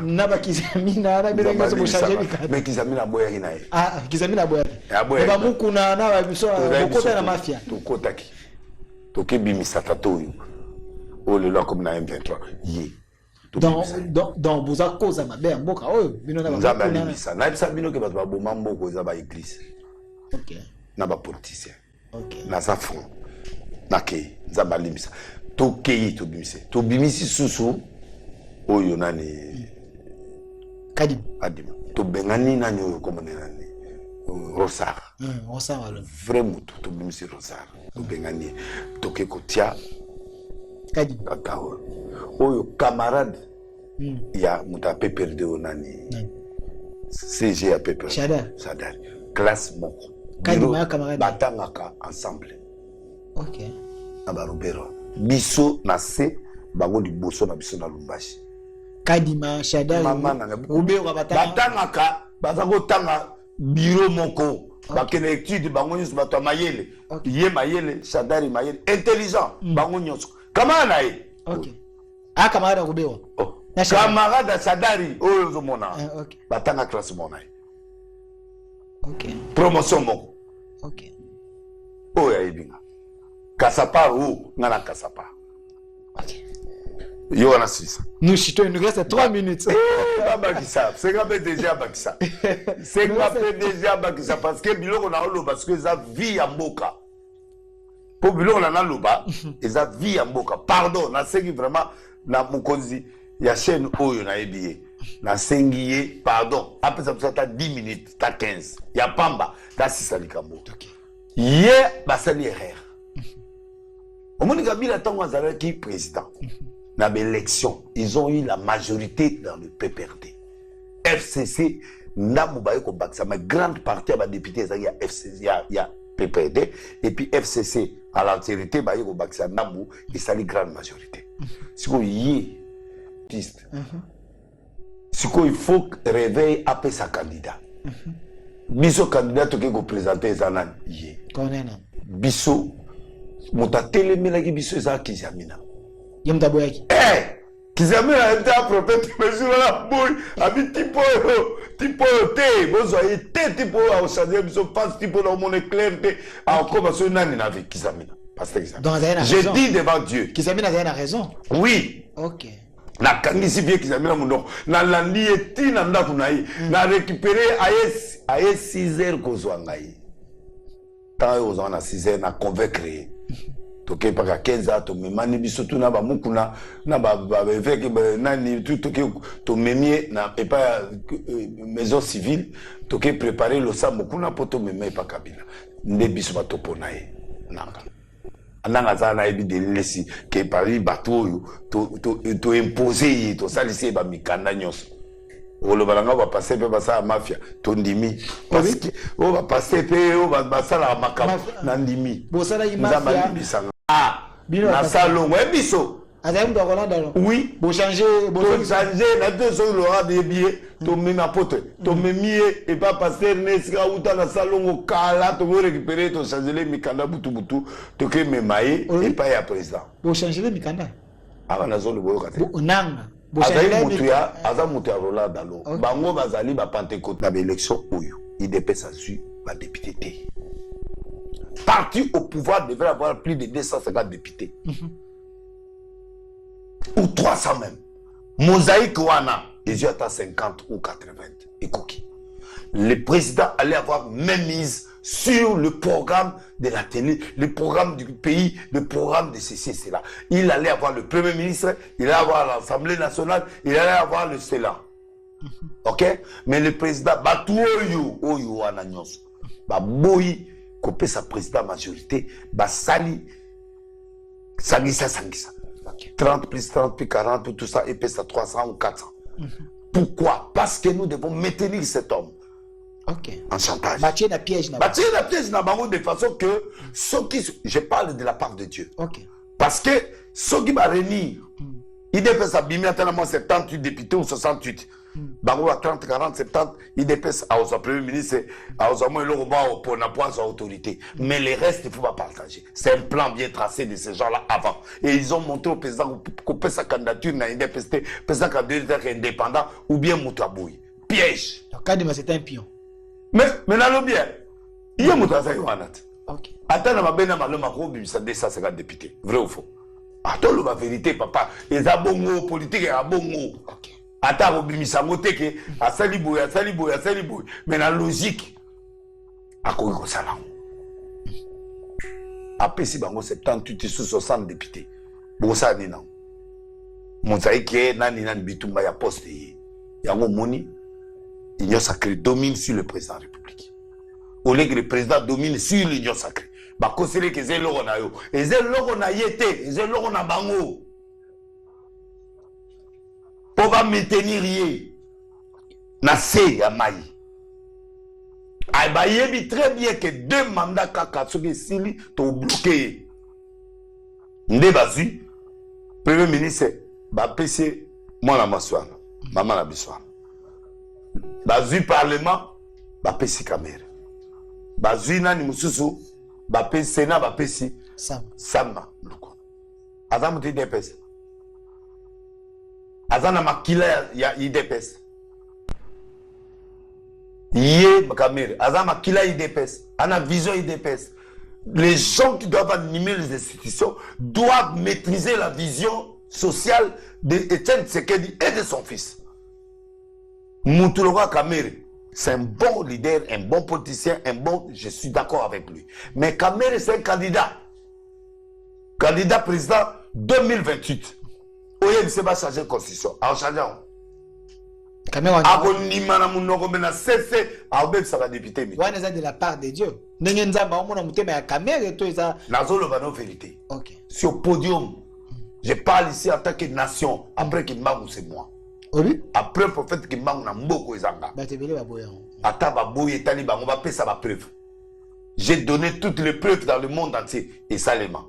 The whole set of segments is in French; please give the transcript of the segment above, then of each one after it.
Naba Kizamina na bele ngaso changer mikanda. Mais Kizamina boya kina ye. Ah, Kizamina boya. Ba mukuna na ba biso bokota na mafia. To kotaki. To kebimisa tato yo. Oh le loi comme na M23. Ye. Donc vous a cause ma be mboka oyo bino na ba mukuna. Na bisa bino ke ba boma mboko za ba église. OK. Na ba politicien. OK. Na za front. Na ke za ba limisa. To kei to bimise. To bimisi susu oyo nani Kadim. To bengani nani oyo komone nani Rosar. Rosar alors. Vraiment to bimisi Rosar. To bengani to ke kotia Kadim. Kakao. Oyo camarade ya muta PPRD nani. CG a PPRD. Sadar. Classe moko. Kadim ma camarade. Batangaka ensemble. OK. Aba Robero. Biso na se bango liboso na biso na Lumbashi. Kadima Shadari Robero batangaka bazango tanga bureau moko bakene étude bango nyusu bato mayele ye mayele Shadari mayele intelligent bango nyusu kamana ye. OK. Ah camarade Robero. Camarade Shadari oyo zomona. Batanga classe mona. OK. Promotion moko. OK. Oya ibinga. Kasapa ou ngana kasapa. OK. Yo on a 6. Nous chitons, il nous reste 3 minutes. C'est quand même déjà Bakissa. C'est quand même déjà Bakissa parce que biloko na olo parce que ça vie en boka. Pour biloko na loba, et ça vie en boka. Pardon, na sengi vraiment na mukonzi ya chaîne oyo na ebiye. Na sengi pardon, après ça ta 10 minutes, ta 15. Ya pamba, ta 6 alikambo. OK. Ye basali erreur. Omoni Kabila tango azalaki président. Dans l'élection, ils ont eu la majorité dans le PPRD. FCC, Namoubaye Kobaksa, ma grande partie des députés, il y a FCC, il y a PPRD, et puis FCC, à l'altérité, Baye Kobaksa, Namou, et ça, la grande majorité. Si vous y piste, si il faut réveiller après sa candidat. Biso candidat qui est présenté, Zanan, y Biso, Mota Téléménagi, Biso, Zaki Kizamina. Yamdaboyaki. Kizamina était à propriété, mais sur la boule, avec tipo té, vous avez té tipo à changer, vous face tipo dans mon éclair, à commencer nani avec Kizamina. Je dis devant Dieu. Kizamina a raison. Oui. OK. Na kangisi bien Kizamina mon na landi eti na ndaku na yi, na récupérer aye 6 heures kozwangai. Tant aux on a 6 heures na convaincre. Toke paka 15 ans to memani biso tu na ba mukuna na ba évêque nani tout toke to memie na pas maison civile toke préparer le sa mukuna poto memé pa Kabila nde biso ba topona ye nanga ananga za na ebi de lesi ke pari bato to imposer to salisi ba mikanda nyonso olo balanga ba passer pe ba sa mafia to ndimi parce que o ba passer pe o ba sala makam na ndimi bo sala mafia na salon biso azam do Rolanda non oui bo changer na deux sur le de billets to même apote to memie et pas passer nesika uta na salon au kala to récupérer to changer les mikanda butu to ke memaye et pas ya président bo changer les mikanda ava na zone boyo kate bo nanga bo changer mutuya azamutu ya Rolanda lo bango bazali ba Pentecôte na élection oyo il dépêche su ba député té. Parti au pouvoir devrait avoir plus de 250 députés. Ou 300 même. Mosaïque Wana, ils ont atteint 50 ou 80. Écoutez. Le président allait avoir même mise sur le programme de la télé, le programme du pays, le programme de ceci et cela. Il allait avoir le premier ministre, il allait avoir l'Assemblée nationale, il allait avoir le Sénat. Ok? Mais le président, Oyo Wana Nyos, Boyi, copé sa président majorité, Sali, Sangisa. 30 plus 30 plus 40, tout ça, et puis ça 300 ou 400. Pourquoi? Parce que nous devons maintenir cet homme. Ok. En chantage. Bâtir la piège. Bâtir la piège de façon que ceux qui. Je parle de la part de Dieu. Ok. Parce que ceux qui vont réunir, il devait s'abîmer à tellement 78 députés ou 68. bango à 30, 40, 70, IDPS, à aux premier ministre, à aux amours, pour n'a pas autorité. Mais les restes, il ne faut pas partager. C'est un plan bien tracé de ces gens-là avant. Et ils ont montré au président qu'on peut sa candidature dans l'IDPS, président candidature indépendant ou bien Moutaboui. Piège. Donc, Kadima, c'est un pion. Mais dans le bien, il y a Moutaboui. Ok. Attends, ma belle amie, ma gros, ça 250 députés. Vrai ou faux? Attends, la vérité, papa. Les abongos politiques et abongos. Attends, Bimisango teke, à Saliboué, à Saliboué, à Saliboué. Mais la logique, à quoi il ça là? Après, si bango 78 sous 60 députés. Bon, ça, ni non. Mon saïki, nani nani bitumba ya poste. Yango moni, l'union sacrée domine sur le président de la République. Au lieu que le président domine sur l'union sacrée. Bah, conseiller que c'est l'euro na yo. Et c'est l'euro na yété. Et c'est l'euro na bango. Pour va maintenir yé. Na se ya maï. Aïe, bah, yébi très bien que 2 mandats kaka, ceux qui sili, t'ont bloqué. Ndé bazu, premier ministre, bah, PC, moi la masouane, maman la bisouane. Bazu parlement, bah, PC caméra. Bazu nani mususu, Bapé Sénat, Bapé si. Sama. Azam ti DPS. Azana makila ya IDPS. Yé Makamere. Azam makila IDPS. Ana vision IDPS. Les gens qui doivent animer les institutions doivent maîtriser la vision sociale d'Étienne Tshisekedi et de son fils. Moutouloga Kamere. C'est un bon leader, un bon politicien, je suis d'accord avec lui. Mais Kamere, c'est un candidat. Candidat président 2028. Oye, il ne sait pas changer la constitution. En changeant. Kamere, ça va député. De la part de Dieu. Vérité. Sur le podium, je parle ici en tant que nation. Après qu'il m'a c'est moi. Après le prophète qui manque na mboko ezanga. Ata baboye tali ba on va payer ça ba preuve. J'ai donné toutes les preuves dans le monde entier et salema.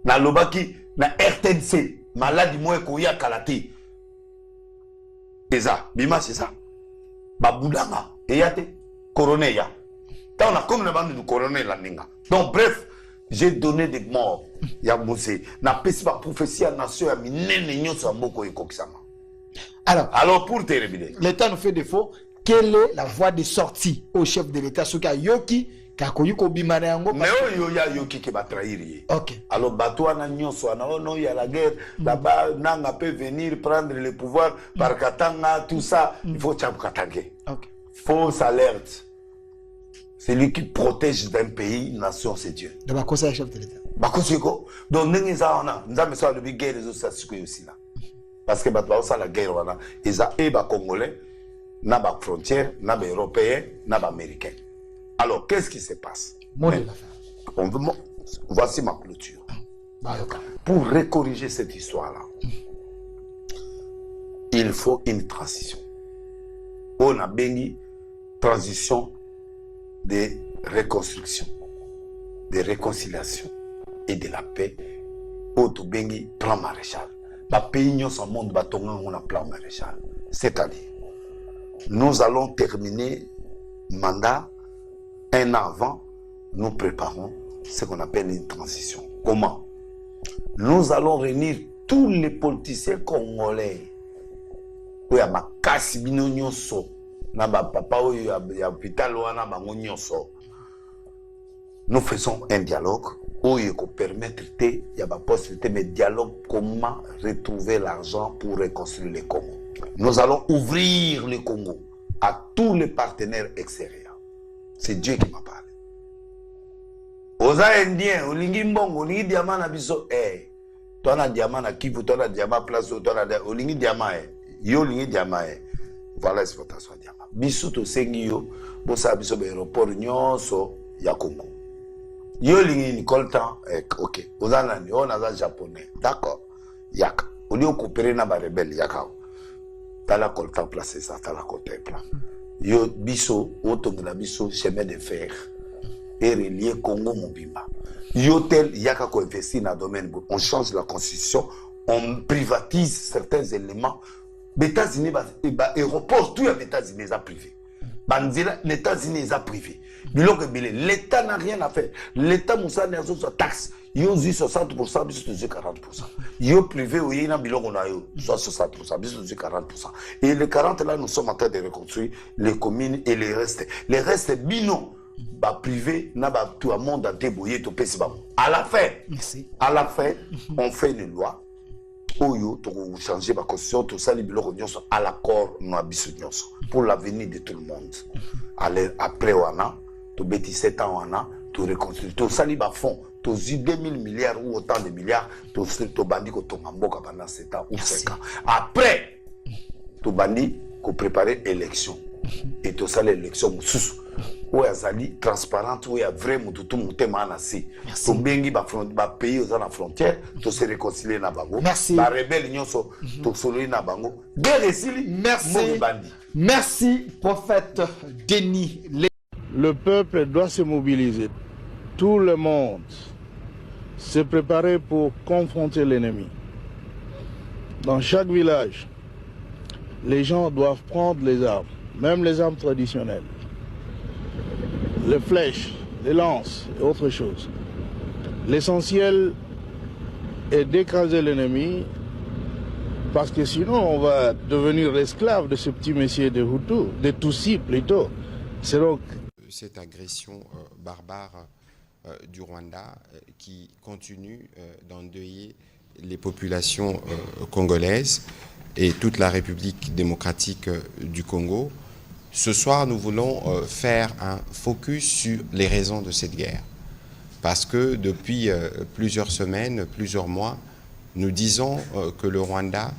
Na lobaki na RTNC maladie moi ko ya kalati. Eza bima c'est ça. Ba budanga et yate coroner ya. Ta on a comme le bande du coroner la ninga. Donc bref, j'ai donné des morts. Ya mose na pesi ba prophétie à nation ya minene nyoso mboko ekokisama. Alors, pour te révéler, l'État nous fait défaut. Quelle est la voie de sortie au chef de l'État? Ce qu'il y a Yoki, Kakoyuko Bimareango. Mais il y a Yoki qui va trahir. Ok. Alors, Batouana Nyonso, il y a la guerre. Là-bas, Nanga peut venir prendre le pouvoir par Katanga, tout ça. Il faut Tchabkatangue. Ok. Fausse alerte. C'est lui qui protège d'un pays, une nation, c'est Dieu. De ma conseil chef de l'État. Bakosiko. Donc, nous avons fait le guerre des autres aussi là. Parce que la guerre, ils ont les Congolais, les frontières, les Européens, les Américains. Alors, qu'est-ce qui se passe? Voici ma clôture. Pour recorriger cette histoire-là, il faut une transition. On a béni transition de reconstruction, de réconciliation et de la paix. Auto béni plan maréchal. Les pays dans le monde ont un plan maréchal. C'est-à-dire, nous allons terminer le mandat un an avant, nous préparons ce qu'on appelle une transition. Comment? Nous allons réunir tous les politiciens congolais. Il y a ma casse binonyoso, na ba papa il y a hôpital wana bango nyonso. Nous faisons un dialogue où il faut permettre il y a pas possibilité mais dialogue comment retrouver l'argent pour reconstruire le Congo. Nous allons ouvrir le Congo à tous les partenaires extérieurs. C'est Dieu qui m'a parlé. Aux Indiens, aux Lingimbong, aux Lingi Diamant na biso, toi na diamant na Kivu, toi na diamant place, toi na au Lingi Diamant, yo Lingi Diamant, voilà l'exploitation diamant. Biso to sengi yo, bosa biso be aéroport nyonso ya Congo. Yo Lingi Nicole Tan, ok. Aux Anani, on a un japonais, d'accord. Yaka. Au lieu de coopérer na ba rebelle yaka. T'as la coltan placé ça, t'as la côté plan. Yo biso, autongue la biso, chemin de fer. Et relier Congo Mobimba. Yotel yaka ko investir dans le domaine. On change la constitution, on privatise certains éléments Les États-Unis, l'aéroport, tout les États-Unis est privé. Les États-Unis est privé. L'État n'a rien à faire. L'État Moussa n'a pas de taxe. Il y a 60%, il y a 40%. Il y a privé, il y a 60%, il y a 40%. Et les 40 là, nous sommes en train de reconstruire les communes et les restes. Les restes, bino, privé, tout le monde a débrouillé, tout le monde. À la fin, on fait une loi. Oyo, pour changer ma constitution, tout ça, les bilans à l'accord, pour l'avenir de tout le monde. Après, on a, tout bêtis 7 ans, on a, tout reconstruire, tout ça, les fonds, tout 2000 milliards ou autant de milliards, tout bandit, tout mamboka pendant 7 ans ou 5 ans. Après, tout bandit, qu'on prépare l'élection. Et tout ça, l'élection, où il y a transparente, où il y a vraiment tout le monde qui est bengi pays aux frontières, tout se réconcilier na bango. Merci. La rebelle nyonso, tout solo na bango. Merci, prophète Denis. Le peuple doit se mobiliser. Tout le monde se préparer pour confronter l'ennemi. Dans chaque village, les gens doivent prendre les armes, même les armes traditionnelles. Les flèches, les lances et autre chose. L'essentiel est d'écraser l'ennemi parce que sinon on va devenir l'esclave de ce petit messier de Hutu, de Tutsi plutôt. C'est donc cette agression barbare du Rwanda qui continue d'endeuiller les populations congolaises et toute la République démocratique du Congo. Ce soir, nous voulons faire un focus sur les raisons de cette guerre. Parce que depuis plusieurs semaines, plusieurs mois, nous disons que le Rwanda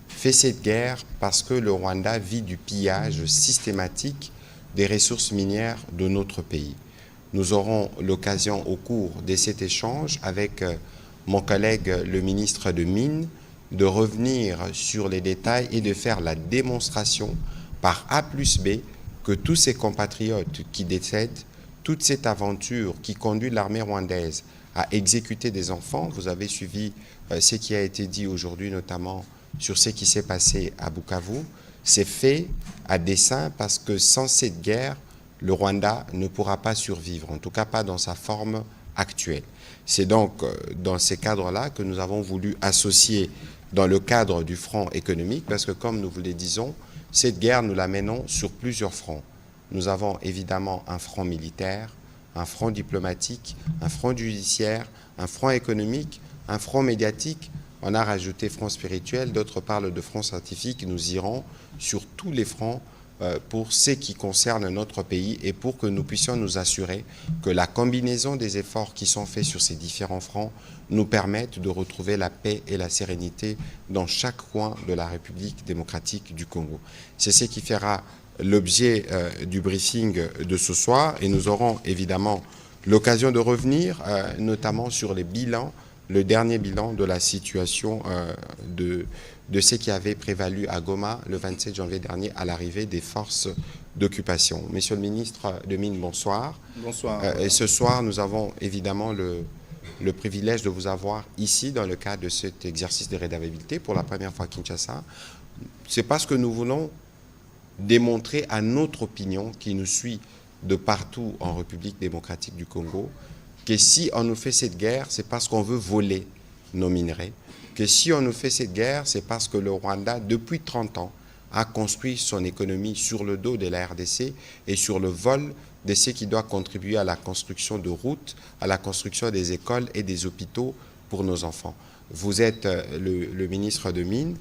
fait cette guerre parce que le Rwanda vit du pillage systématique des ressources minières de notre pays. Nous aurons l'occasion au cours de cet échange avec mon collègue le ministre de Mines de revenir sur les détails et de faire la démonstration par A plus B que tous ces compatriotes qui décèdent, toute cette aventure qui conduit l'armée rwandaise à exécuter des enfants, vous avez suivi ce qui a été dit aujourd'hui notamment sur ce qui s'est passé à Bukavu, c'est fait à dessein parce que sans cette guerre, le Rwanda ne pourra pas survivre, en tout cas pas dans sa forme actuelle. C'est donc dans ces cadres-là que nous avons voulu associer dans le cadre du front économique, parce que comme nous vous le disons, cette guerre, nous la menons sur plusieurs fronts. Nous avons évidemment un front militaire, un front diplomatique, un front judiciaire, un front économique, un front médiatique. On a rajouté front spirituel, d'autres parlent de front scientifique. Nous irons sur tous les fronts pour ce qui concerne notre pays et pour que nous puissions nous assurer que la combinaison des efforts qui sont faits sur ces différents fronts nous permettent de retrouver la paix et la sérénité dans chaque coin de la République démocratique du Congo. C'est ce qui fera l'objet du briefing de ce soir et nous aurons évidemment l'occasion de revenir notamment sur les bilans, le dernier bilan de la situation de ce qui avait prévalu à Goma le 27 janvier dernier à l'arrivée des forces d'occupation. Monsieur le ministre de Mines, bonsoir. Bonsoir. Et ce soir, nous avons évidemment le privilège de vous avoir ici dans le cadre de cet exercice de rédavabilité pour la première fois à Kinshasa. C'est parce que nous voulons démontrer à notre opinion qui nous suit de partout en République démocratique du Congo que si on nous fait cette guerre, c'est parce qu'on veut voler nos minerais, que si on nous fait cette guerre, c'est parce que le Rwanda, depuis 30 ans, a construit son économie sur le dos de la RDC et sur le vol de ce qui doit contribuer à la construction de routes, à la construction des écoles et des hôpitaux pour nos enfants. Vous êtes le ministre de Mines,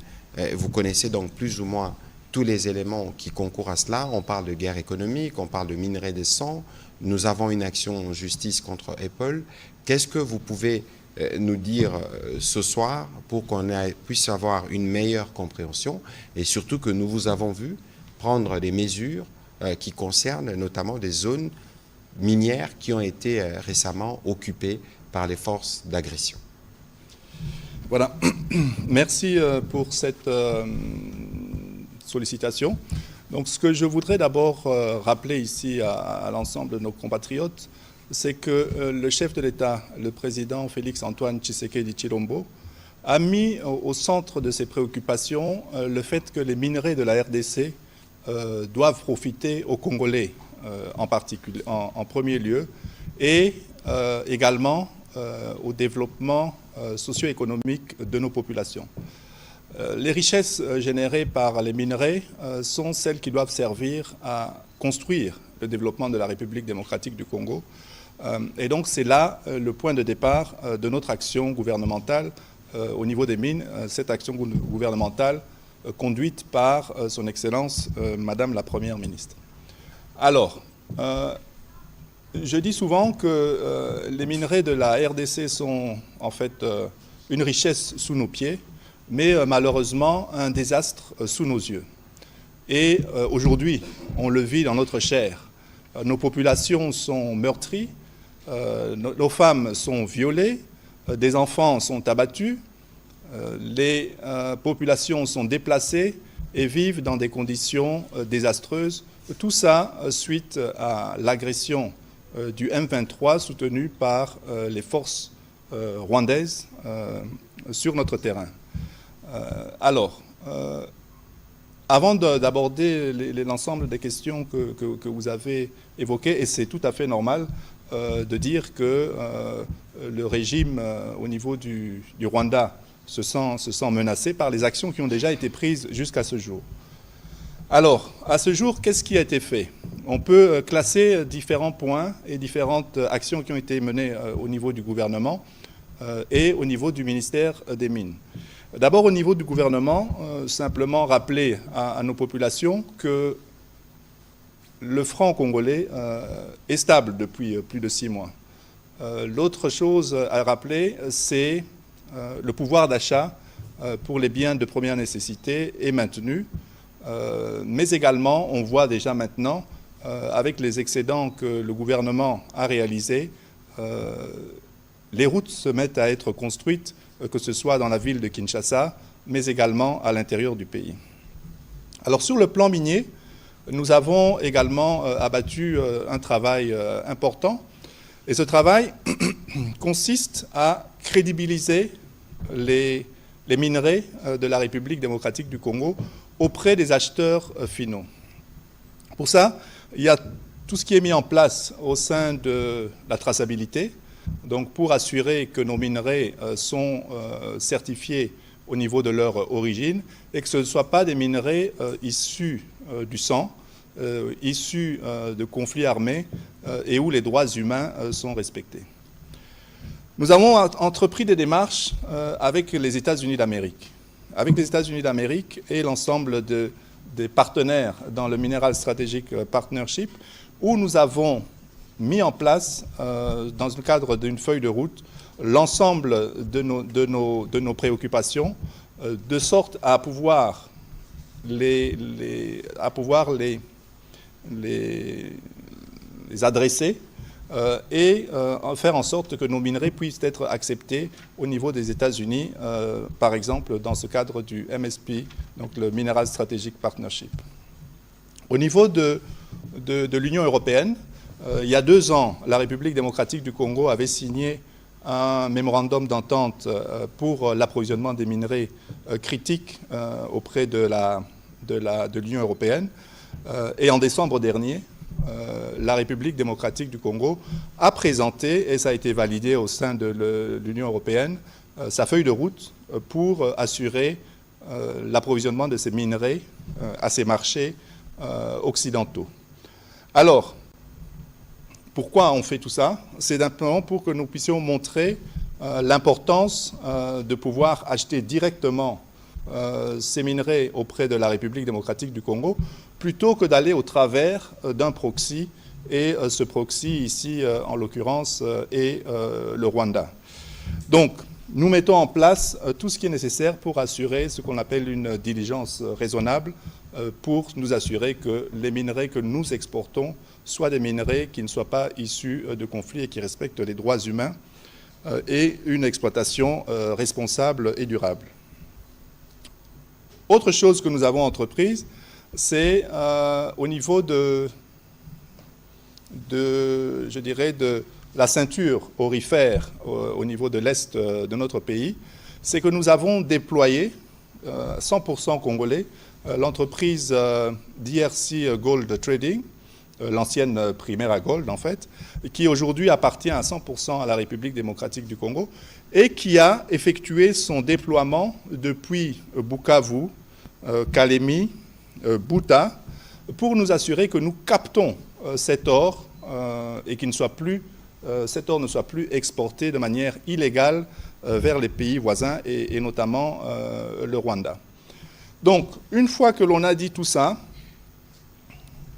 vous connaissez donc plus ou moins tous les éléments qui concourent à cela. On parle de guerre économique, on parle de minerais de sang, nous avons une action en justice contre Apple. Qu'est-ce que vous pouvez nous dire ce soir pour qu'on puisse avoir une meilleure compréhension et surtout que nous vous avons vu prendre des mesures qui concernent notamment des zones minières qui ont été récemment occupées par les forces d'agression. Voilà. Merci pour cette sollicitation. Donc, ce que je voudrais d'abord rappeler ici à l'ensemble de nos compatriotes, c'est que le chef de l'État, le président Félix-Antoine Tshisekedi Tshilombo, a mis au centre de ses préoccupations le fait que les minerais de la RDC doivent profiter aux Congolais en premier lieu, et également au développement socio-économique de nos populations. Les richesses générées par les minerais sont celles qui doivent servir à construire le développement de la République démocratique du Congo. Et donc c'est là le point de départ de notre action gouvernementale au niveau des mines, cette action gouvernementale conduite par son Excellence Madame la Première ministre. Alors, je dis souvent que les minerais de la RDC sont en fait une richesse sous nos pieds, mais malheureusement un désastre sous nos yeux. Et aujourd'hui, on le vit dans notre chair. Nos populations sont meurtries, nos femmes sont violées, des enfants sont abattus, les populations sont déplacées et vivent dans des conditions désastreuses. Tout ça suite à l'agression du M23 soutenu par les forces rwandaises sur notre terrain. Alors, avant d'aborder l'ensemble des questions que vous avez évoquées, et c'est tout à fait normal de dire que le régime au niveau du Rwanda se sent menacé par les actions qui ont déjà été prises jusqu'à ce jour. Alors, à ce jour, qu'est-ce qui a été fait? On peut classer différents points et différentes actions qui ont été menées au niveau du gouvernement et au niveau du ministère des Mines. D'abord, au niveau du gouvernement, simplement rappeler à nos populations que le franc congolais est stable depuis plus de 6 mois. L'autre chose à rappeler, c'est le pouvoir d'achat pour les biens de première nécessité est maintenu, mais également, on voit déjà maintenant, avec les excédents que le gouvernement a réalisés, les routes se mettent à être construites, que ce soit dans la ville de Kinshasa, mais également à l'intérieur du pays. Alors sur le plan minier, nous avons également abattu un travail important, et ce travail consiste à crédibiliser les minerais de la République démocratique du Congo auprès des acheteurs finaux. Pour ça, il y a tout ce qui est mis en place au sein de la traçabilité, donc pour assurer que nos minerais sont certifiés au niveau de leur origine et que ce ne soient pas des minerais issus du sang, issus de conflits armés et où les droits humains sont respectés. Nous avons entrepris des démarches avec les États-Unis d'Amérique. Avec les États-Unis d'Amérique et l'ensemble des partenaires dans le Mineral Strategic Partnership, où nous avons mis en place, dans le cadre d'une feuille de route, l'ensemble de nos préoccupations, de sorte à pouvoir les adresser et faire en sorte que nos minerais puissent être acceptés au niveau des États-Unis, par exemple dans ce cadre du MSP, donc le Mineral Strategic Partnership. Au niveau de l'Union européenne, il y a 2 ans, la République démocratique du Congo avait signé un mémorandum d'entente pour l'approvisionnement des minerais critiques auprès de l'Union européenne. Et en décembre dernier, la République démocratique du Congo a présenté, et ça a été validé au sein de l'Union européenne, sa feuille de route pour assurer l'approvisionnement de ces minerais à ces marchés occidentaux. Alors, pourquoi on fait tout ça? C'est simplement pour que nous puissions montrer l'importance de pouvoir acheter directement ces minerais auprès de la République démocratique du Congo, plutôt que d'aller au travers d'un proxy, et ce proxy ici, en l'occurrence, est le Rwanda. Donc, nous mettons en place tout ce qui est nécessaire pour assurer ce qu'on appelle une diligence raisonnable, pour nous assurer que les minerais que nous exportons soient des minerais qui ne soient pas issus de conflits et qui respectent les droits humains et une exploitation responsable et durable. Autre chose que nous avons entreprise, c'est au niveau de la ceinture aurifère au niveau de l'est de notre pays, c'est que nous avons déployé 100% congolais l'entreprise DRC Gold Trading, l'ancienne Primera Gold en fait, qui aujourd'hui appartient à 100% à la République démocratique du Congo et qui a effectué son déploiement depuis Bukavu, Kalemi, Buta, pour nous assurer que nous captons cet or et que cet or ne soit plus exporté de manière illégale vers les pays voisins et notamment le Rwanda. Donc, une fois que l'on a dit tout ça,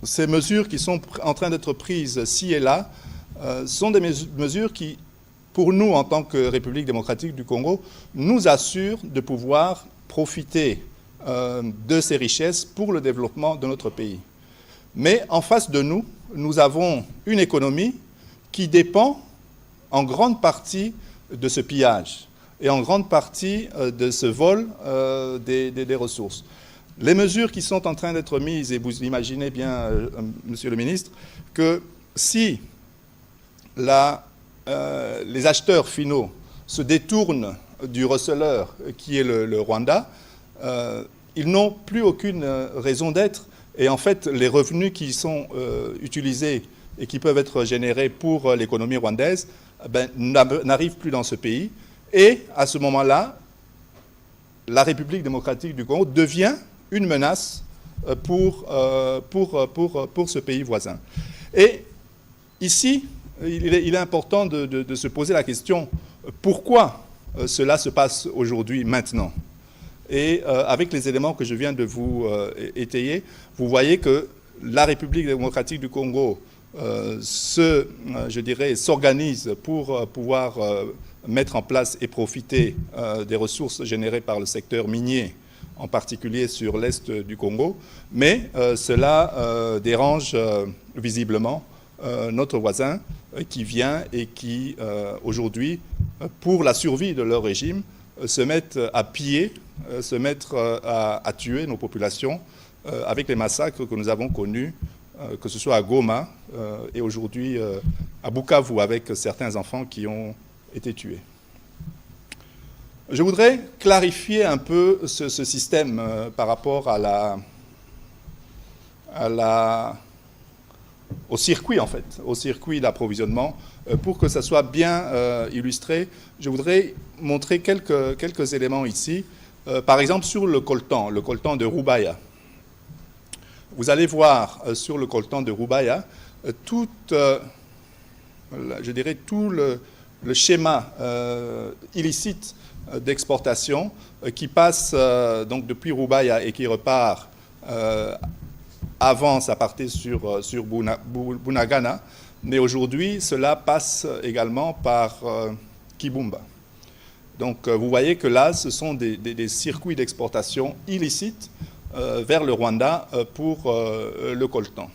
ces mesures qui sont en train d'être prises ci et là sont des mesures qui, pour nous, en tant que République démocratique du Congo, nous assurent de pouvoir profiter de ces richesses pour le développement de notre pays. Mais en face de nous, nous avons une économie qui dépend en grande partie de ce pillage et en grande partie de ce vol des ressources. Les mesures qui sont en train d'être mises, et vous imaginez bien, Monsieur le ministre, que si les acheteurs finaux se détournent du receleur qui est le Rwanda, ils n'ont plus aucune raison d'être. Et en fait, les revenus qui sont utilisés et qui peuvent être générés pour l'économie rwandaise n'arrivent plus dans ce pays. Et à ce moment-là, la République démocratique du Congo devient une menace pour ce pays voisin. Et ici, il est important de se poser la question, pourquoi cela se passe aujourd'hui, maintenant? Et avec les éléments que je viens de vous étayer, vous voyez que la République démocratique du Congo s'organise pour pouvoir mettre en place et profiter des ressources générées par le secteur minier, en particulier sur l'est du Congo, mais cela dérange visiblement notre voisin qui vient et qui, aujourd'hui, pour la survie de leur régime, se mettent à piller, se mettre à tuer nos populations avec les massacres que nous avons connus, que ce soit à Goma et aujourd'hui à Bukavu, avec certains enfants qui ont été tués. Je voudrais clarifier un peu ce système par rapport au circuit, en fait, au circuit d'approvisionnement. Pour que ça soit bien illustré, je voudrais montrer quelques éléments ici. Par exemple, sur le coltan de Rubaya. Vous allez voir sur le coltan de Rubaya tout le schéma illicite d'exportation qui passe donc depuis Rubaya et qui repart. Avant, ça partait sur Bunagana, mais aujourd'hui, cela passe également par Kibumba. Donc, vous voyez que là, ce sont des circuits d'exportation illicites vers le Rwanda pour le coltan.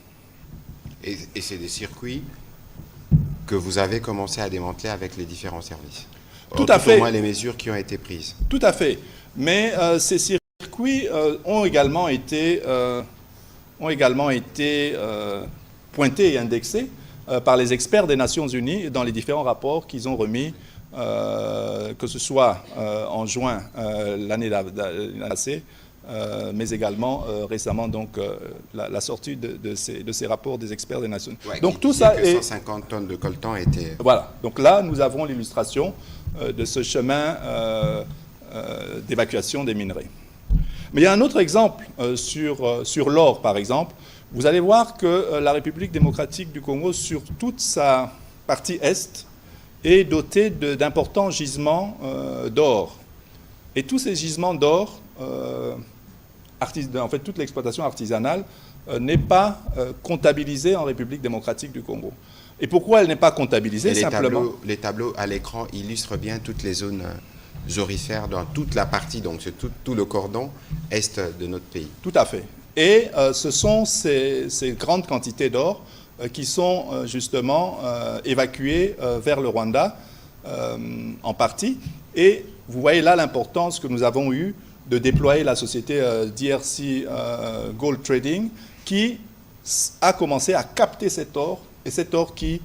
Et c'est des circuits que vous avez commencé à démanteler avec les différents services. Tout à fait. Au moins les mesures qui ont été prises. Tout à fait. Mais ces circuits ont également été pointés et indexés par les experts des Nations Unies dans les différents rapports qu'ils ont remis, que ce soit en juin l'année passée, mais également récemment donc la sortie de ces rapports des experts des Nations Unies. Ouais, donc tout ça est 150 tonnes de coltan étaient... Voilà. Donc là, nous avons l'illustration de ce chemin d'évacuation des minerais. Mais il y a un autre exemple sur l'or, par exemple. Vous allez voir que la République démocratique du Congo, sur toute sa partie est, est dotée d'importants gisements d'or. Et tous ces gisements d'or, en fait, toute l'exploitation artisanale n'est pas comptabilisée en République démocratique du Congo. Et pourquoi elle n'est pas comptabilisée? Simplement, les tableaux à l'écran illustrent bien toutes les zones aurifères dans toute la partie, donc c'est tout le cordon est de notre pays. Tout à fait. Et ce sont ces grandes quantités d'or qui sont justement évacuées vers le Rwanda en partie. Et vous voyez là l'importance que nous avons eue de déployer la société DRC Gold Trading qui a commencé à capter cet or, et cet or qui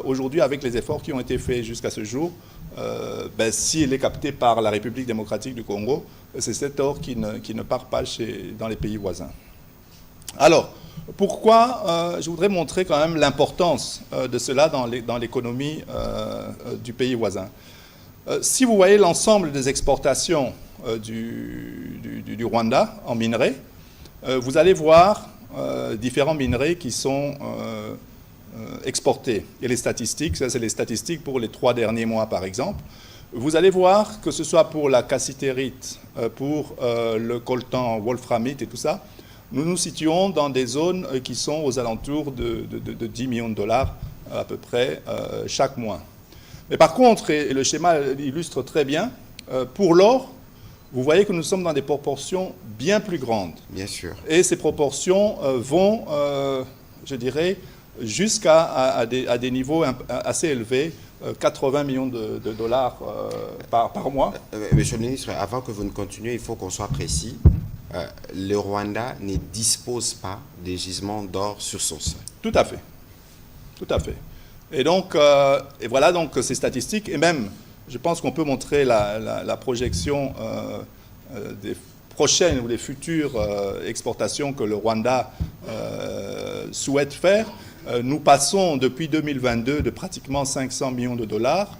aujourd'hui, avec les efforts qui ont été faits jusqu'à ce jour, s'il est capté par la République démocratique du Congo, c'est cet or qui ne part pas dans les pays voisins. Alors, pourquoi je voudrais montrer quand même l'importance de cela dans l'économie du pays voisin. Si vous voyez l'ensemble des exportations du Rwanda en minerais, vous allez voir différents minerais qui sont exportés. Et les statistiques, ça c'est les statistiques pour les 3 derniers mois par exemple. Vous allez voir que ce soit pour la cassitérite, pour le coltan, wolframite et tout ça, nous nous situons dans des zones qui sont aux alentours de 10 millions de dollars à peu près chaque mois. Mais par contre, et le schéma illustre très bien, pour l'or, vous voyez que nous sommes dans des proportions bien plus grandes. Bien sûr. Et ces proportions vont, je dirais, jusqu'à des niveaux assez élevés, 80 millions de dollars par mois. Monsieur le ministre, avant que vous ne continuiez, il faut qu'on soit précis. Le Rwanda ne dispose pas des gisements d'or sur son sol. Tout à fait. Tout à fait. Et donc, et voilà donc ces statistiques. Et même, je pense qu'on peut montrer la projection des prochaines ou des futures exportations que le Rwanda souhaite faire. Nous passons depuis 2022 de pratiquement 500 millions de dollars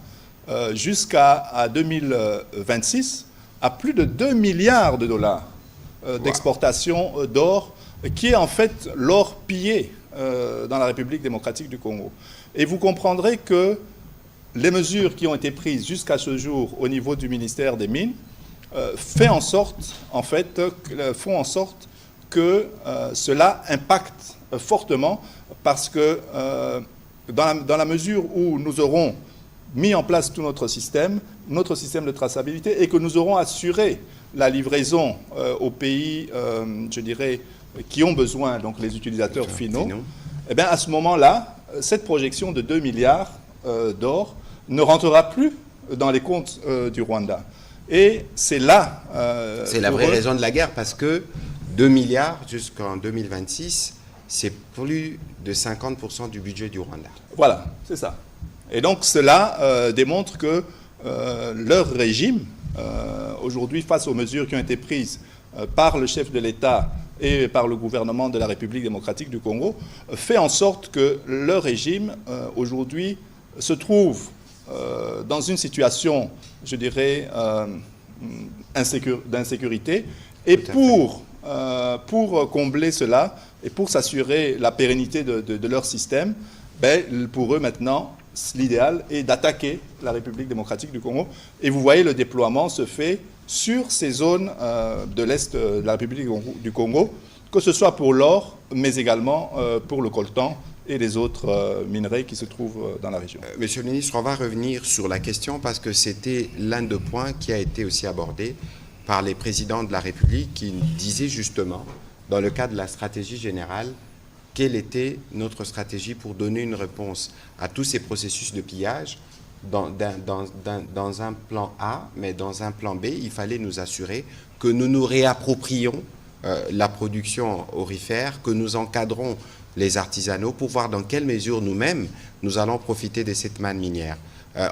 jusqu'à 2026 à plus de 2 milliards de dollars d'exportation d'or, qui est en fait l'or pillé dans la République démocratique du Congo. Et vous comprendrez que les mesures qui ont été prises jusqu'à ce jour au niveau du ministère des Mines font en sorte que cela impacte fortement, parce que dans la mesure où nous aurons mis en place tout notre système de traçabilité, et que nous aurons assuré la livraison aux pays, je dirais, qui ont besoin, donc les utilisateurs finaux, eh bien à ce moment-là, cette projection de 2 milliards d'or ne rentrera plus dans les comptes du Rwanda. Et c'est là... c'est la vraie raison de la guerre, parce que 2 milliards jusqu'en 2026, c'est plus de 50% du budget du Rwanda. Voilà, c'est ça. Et donc cela démontre que leur régime, aujourd'hui, face aux mesures qui ont été prises par le chef de l'État et par le gouvernement de la République démocratique du Congo, fait en sorte que leur régime, aujourd'hui, se trouve dans une situation, je dirais, d'insécurité. Et pour combler cela et pour s'assurer la pérennité de leur système, pour eux maintenant, l'idéal est d'attaquer la République démocratique du Congo. Et vous voyez, le déploiement se fait sur ces zones de l'Est de la République du Congo, que ce soit pour l'or, mais également pour le coltan et les autres minerais qui se trouvent dans la région. Monsieur le ministre, on va revenir sur la question, parce que c'était l'un des points qui a été aussi abordé par les présidents de la République, qui disaient justement, dans le cadre de la stratégie générale, quelle était notre stratégie pour donner une réponse à tous ces processus de pillage. Dans un plan A, mais dans un plan B, il fallait nous assurer que nous nous réapproprions la production aurifère, que nous encadrons les artisanaux pour voir dans quelle mesure nous-mêmes nous allons profiter de cette manne minière.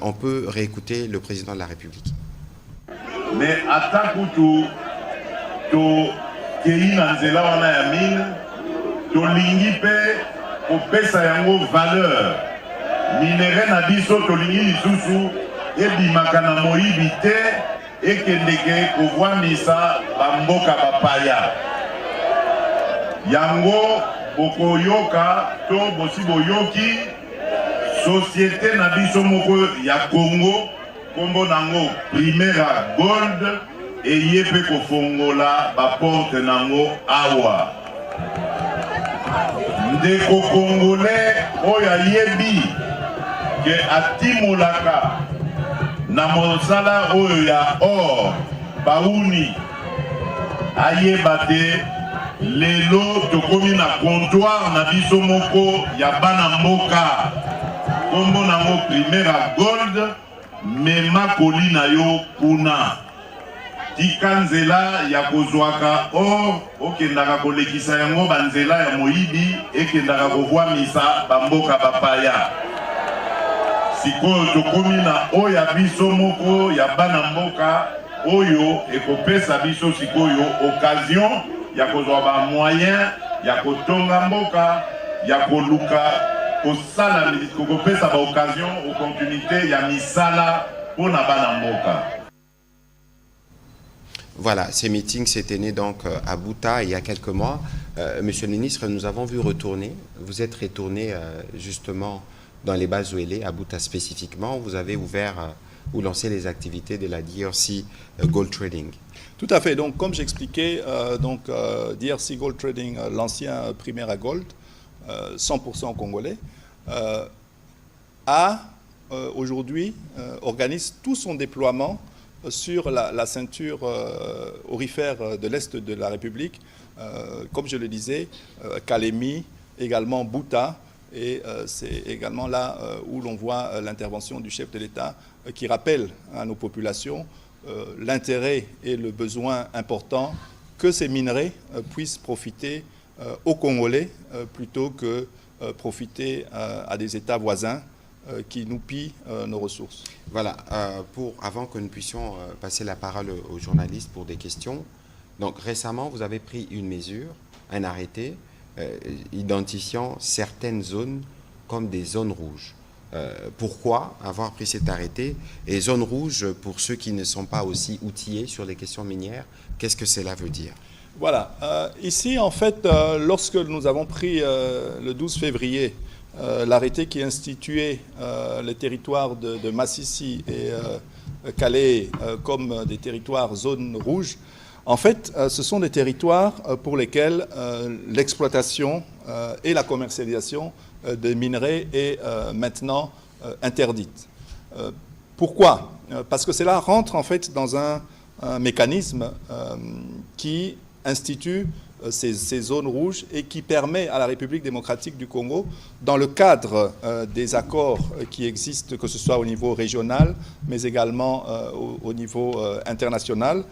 On peut réécouter le président de la République. Mais à Takutu, to Keina Nzela wana ya mine, to lingi pe opesa yango valeur. Minere na biso to lingi lisusu ebimaka na moyibi te ekendeke kovwamisa bamboka bapaya. Yango bokoyoka to bosi boyoki société na biso moko ya Congo, kombo nango Primera Gold, eye pe kofongola baporte nango awa. Ndeko Congolais oyo ayebi ke atimolaka na mosala oyo ya or bauni, ayeba te lelo tokomi na comptoir na biso moko ya bana mboka, kombo nango Primera Gold, mema koli na yo kuna. Tika nzela ya kozwaka or okendaka kolekisa yango banzela ya moyibi ekendaka kovwamisa bamboka bapaya. sikoyo tokomi na oyo ya biso moko ya bana mboka oyo ekopesa biso sikoyo occasion ya kozwa ba moyen ya kotonga mboka ya koluka kosala kokopesa ba occasion opportunité ya misala pona bana mboka. Voilà, ces meetings s'étaient nés donc à Bouta il y a quelques mois. Monsieur le ministre, nous avons vu retourner, vous êtes retourné justement dans les bases Ouélé, à Bouta spécifiquement. Vous avez ouvert ou lancé les activités de la DRC Gold Trading. Tout à fait. Donc, comme j'expliquais, DRC Gold Trading, l'ancien Primera Gold, 100% congolais, aujourd'hui organise tout son déploiement sur la ceinture aurifère de l'Est de la République, comme je le disais, Kalemi, également Bouta, et c'est également là où l'on voit l'intervention du chef de l'État qui rappelle à nos populations l'intérêt et le besoin important que ces minerais puissent profiter aux Congolais plutôt que profiter à des États voisins qui nous pillent nos ressources. Voilà, avant que nous puissions passer la parole aux journalistes pour des questions, donc récemment vous avez pris une mesure, un arrêté, identifiant certaines zones comme des zones rouges. Pourquoi avoir pris cet arrêté? Et zone rouge, pour ceux qui ne sont pas aussi outillés sur les questions minières, qu'est-ce que cela veut dire? Voilà, ici en fait, lorsque nous avons pris le 12 février l'arrêté qui instituait les territoires de Massissi et Calais comme des territoires zones rouges, en fait, ce sont des territoires pour lesquels l'exploitation et la commercialisation des minerais est maintenant interdite. Pourquoi? Parce que cela rentre en fait dans un mécanisme qui institue ces zones rouges et qui permet à la République démocratique du Congo, dans le cadre des accords qui existent, que ce soit au niveau régional, mais également au niveau international,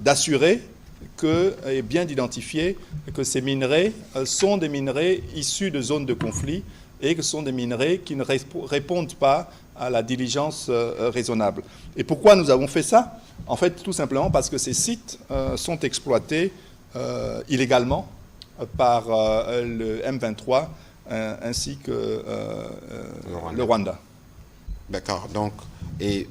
d'assurer et bien d'identifier que ces minerais sont des minerais issus de zones de conflit et que ce sont des minerais qui ne répondent pas à la diligence raisonnable. Et pourquoi nous avons fait ça? En fait, tout simplement parce que ces sites sont exploités illégalement par le M23 ainsi que le Rwanda. D'accord. Donc, et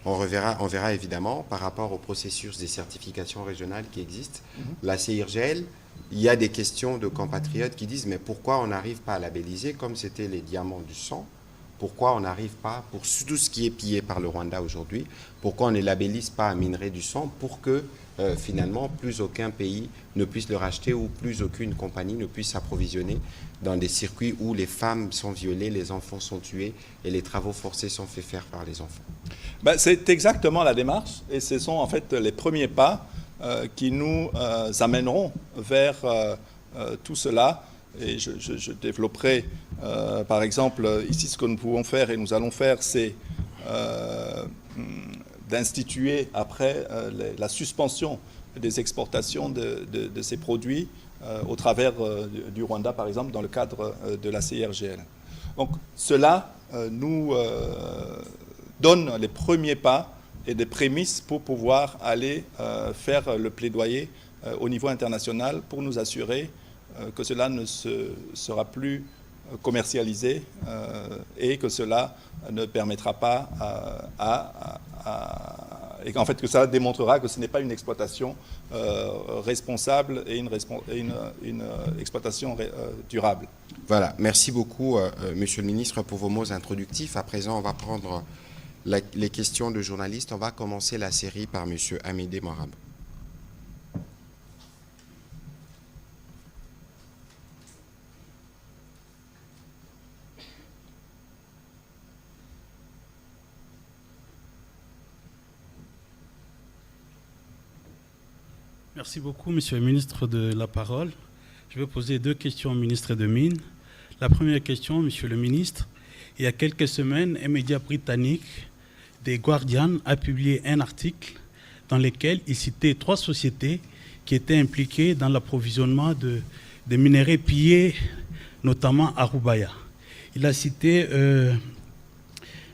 on verra évidemment par rapport au processus des certifications régionales qui existent. La CIRGL, il y a des questions de compatriotes qui disent mais pourquoi on n'arrive pas à labelliser comme c'était les diamants du sang? Pourquoi on n'arrive pas, pour tout ce qui est pillé par le Rwanda aujourd'hui, pourquoi on ne labellise pas un minerai du sang pour que finalement plus aucun pays ne puisse le racheter ou plus aucune compagnie ne puisse s'approvisionner dans des circuits où les femmes sont violées, les enfants sont tués et les travaux forcés sont faits faire par les enfants? Ben, c'est exactement la démarche et ce sont en fait les premiers pas qui nous amèneront vers tout cela. Et je développerai, par exemple, ici ce que nous pouvons faire et nous allons faire, c'est d'instituer après la suspension des exportations de ces produits au travers du Rwanda, par exemple, dans le cadre de la CIRGL. Donc cela nous donne les premiers pas et des prémices pour pouvoir aller faire le plaidoyer au niveau international pour nous assurer que cela ne sera plus commercialisé et que cela ne permettra pas et qu'en fait que ça démontrera que ce n'est pas une exploitation responsable et une exploitation durable. Voilà, merci beaucoup Monsieur le Ministre pour vos mots introductifs. À présent, on va prendre les questions de journalistes. On va commencer la série par Monsieur Amédée Morab. Merci beaucoup, Monsieur le ministre, de la parole. Je vais poser deux questions au ministre des Mines. La première question, Monsieur le ministre, il y a quelques semaines, un média britannique, The Guardian, a publié un article dans lequel il citait 3 sociétés qui étaient impliquées dans l'approvisionnement de minerais pillés, notamment à Roubaïa. Il a cité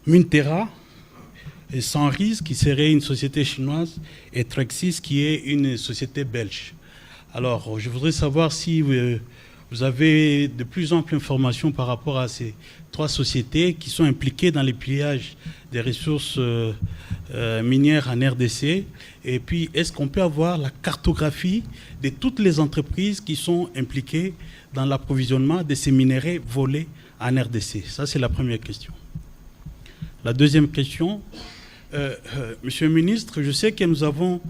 Minterra et Sanris, qui serait une société chinoise, et Traxis, qui est une société belge. Alors, je voudrais savoir si vous avez de plus en plus d'informations par rapport à ces 3 sociétés qui sont impliquées dans les pillages des ressources minières en RDC. Et puis, est-ce qu'on peut avoir la cartographie de toutes les entreprises qui sont impliquées dans l'approvisionnement de ces minerais volés en RDC? Ça, c'est la première question. La deuxième question, Monsieur le ministre, je sais que nous avons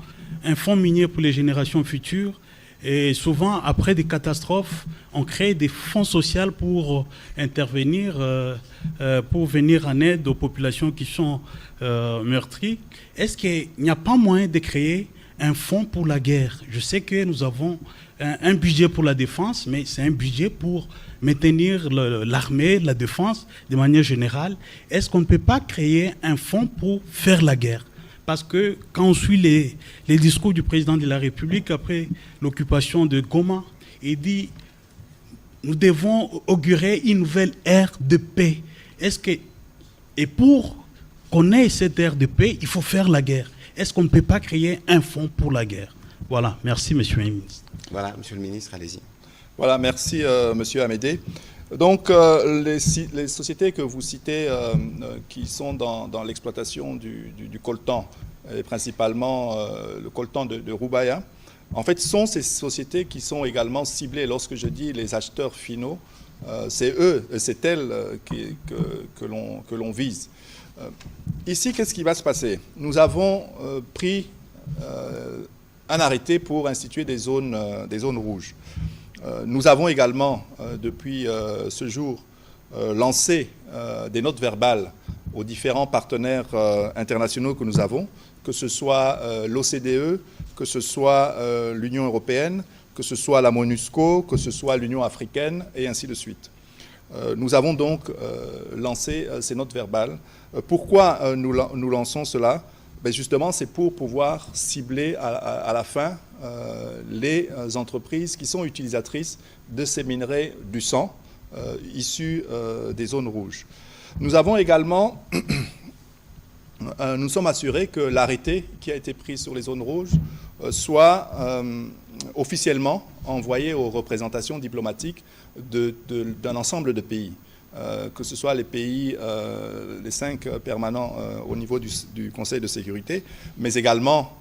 un fonds minier pour les générations futures. Et souvent, après des catastrophes, on crée des fonds sociaux pour intervenir, pour venir en aide aux populations qui sont meurtries. Est-ce qu'il n'y a pas moyen de créer un fonds pour la guerre? Je sais que nous avons un budget pour la défense, mais c'est un budget pour maintenir l'armée, la défense de manière générale. Est-ce qu'on ne peut pas créer un fonds pour faire la guerre? Parce que quand on suit les discours du président de la République après l'occupation de Goma, il dit « Nous devons augurer une nouvelle ère de paix ». Et pour qu'on ait cette ère de paix, il faut faire la guerre. Est-ce qu'on ne peut pas créer un fonds pour la guerre? Voilà, merci Monsieur le ministre. Voilà, Monsieur le ministre, allez-y. Voilà, merci Monsieur Amédée. Donc, les sociétés que vous citez qui sont dans l'exploitation du coltan, et principalement le coltan de Roubaïa, en fait, sont ces sociétés qui sont également ciblées. Lorsque je dis les acheteurs finaux, c'est eux, c'est elles que l'on vise. Ici, qu'est-ce qui va se passer? Nous avons pris un arrêté pour instituer des zones rouges. Nous avons également, depuis ce jour, lancé des notes verbales aux différents partenaires internationaux que nous avons, que ce soit l'OCDE, que ce soit l'Union européenne, que ce soit la MONUSCO, que ce soit l'Union africaine, et ainsi de suite. Nous avons donc lancé ces notes verbales. Pourquoi nous lançons cela? Ben justement, c'est pour pouvoir cibler à la fin les entreprises qui sont utilisatrices de ces minerais du sang issus des zones rouges. Nous avons également, nous sommes assurés que l'arrêté qui a été pris sur les zones rouges soit officiellement envoyé aux représentations diplomatiques d'un ensemble de pays. Que ce soit les pays, les 5 permanents au niveau du Conseil de sécurité, mais également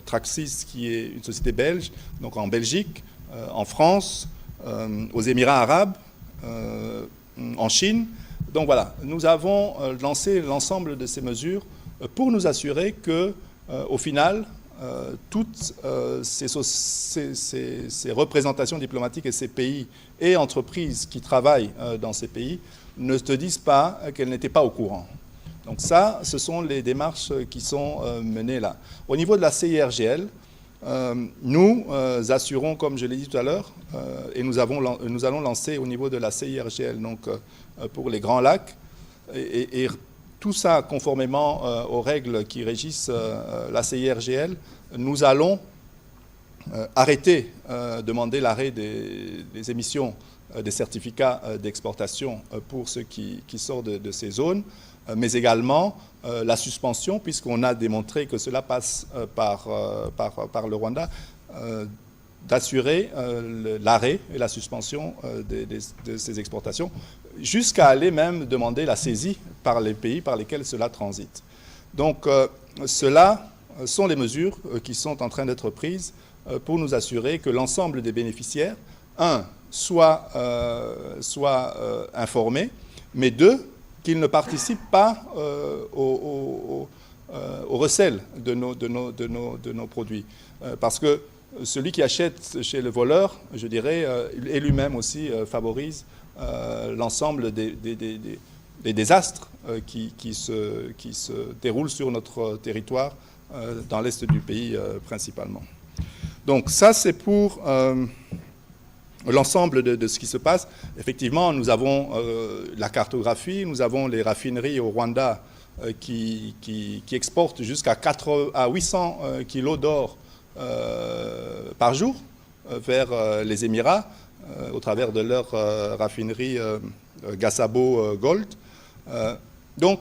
Traxis, qui est une société belge, donc en Belgique, en France, aux Émirats arabes, en Chine. Donc voilà, nous avons lancé l'ensemble de ces mesures pour nous assurer que, au final, toutes ces représentations diplomatiques et ces pays et entreprises qui travaillent dans ces pays ne te disent pas qu'elles n'étaient pas au courant. Donc ça, ce sont les démarches qui sont menées là. Au niveau de la CIRGL, nous assurons, comme je l'ai dit tout à l'heure, et nous allons lancer au niveau de la CIRGL, donc pour les Grands Lacs, et tout ça conformément aux règles qui régissent la CIRGL, nous allons demander l'arrêt des émissions des certificats d'exportation pour ceux qui sortent de ces zones, mais également la suspension, puisqu'on a démontré que cela passe par le Rwanda, d'assurer l'arrêt et la suspension de ces exportations, jusqu'à aller même demander la saisie par les pays par lesquels cela transite. Donc, cela sont les mesures qui sont en train d'être prises pour nous assurer que l'ensemble des bénéficiaires, soit informés, mais 2, qu'ils ne participent pas au recel de nos produits. Parce que celui qui achète chez le voleur, je dirais, et lui-même aussi favorise l'ensemble des désastres qui se déroulent sur notre territoire, dans l'est du pays principalement. Donc ça, c'est pour l'ensemble de ce qui se passe. Effectivement, nous avons la cartographie, nous avons les raffineries au Rwanda qui exportent jusqu'à 800 kilos d'or par jour vers les Émirats au travers de leur raffinerie Gasabo Gold. Donc,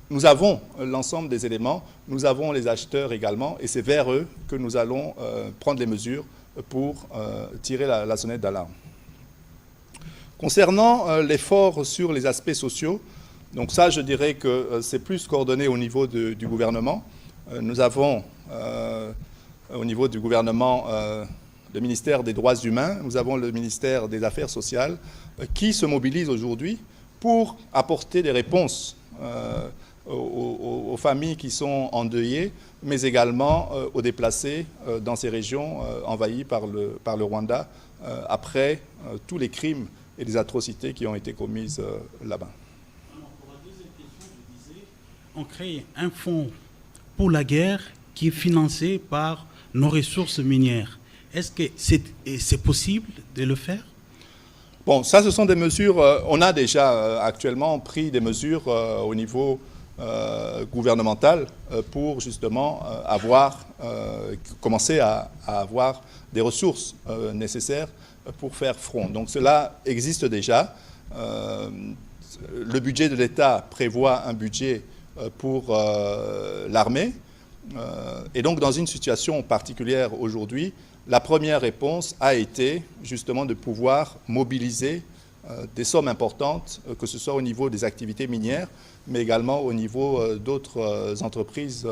nous avons l'ensemble des éléments, nous avons les acheteurs également, et c'est vers eux que nous allons prendre les mesures pour tirer la sonnette d'alarme. Concernant l'effort sur les aspects sociaux, donc ça, je dirais que c'est plus coordonné au niveau du gouvernement. Nous avons au niveau du gouvernement le ministère des Droits humains, nous avons le ministère des Affaires sociales qui se mobilisent aujourd'hui pour apporter des réponses aux familles qui sont endeuillées, mais également aux déplacés dans ces régions envahies par le Rwanda après tous les crimes et les atrocités qui ont été commises là-bas. Pour la deuxième question, je disais, on crée un fonds pour la guerre qui est financé par nos ressources minières. Est-ce que c'est possible de le faire? Bon, ça, ce sont des mesures. On a déjà actuellement pris des mesures au niveau gouvernemental pour justement commencer à avoir des ressources nécessaires pour faire front. Donc cela existe déjà. Le budget de l'État prévoit un budget pour l'armée. Et donc dans une situation particulière aujourd'hui, la première réponse a été justement de pouvoir mobiliser des sommes importantes, que ce soit au niveau des activités minières, mais également au niveau d'autres entreprises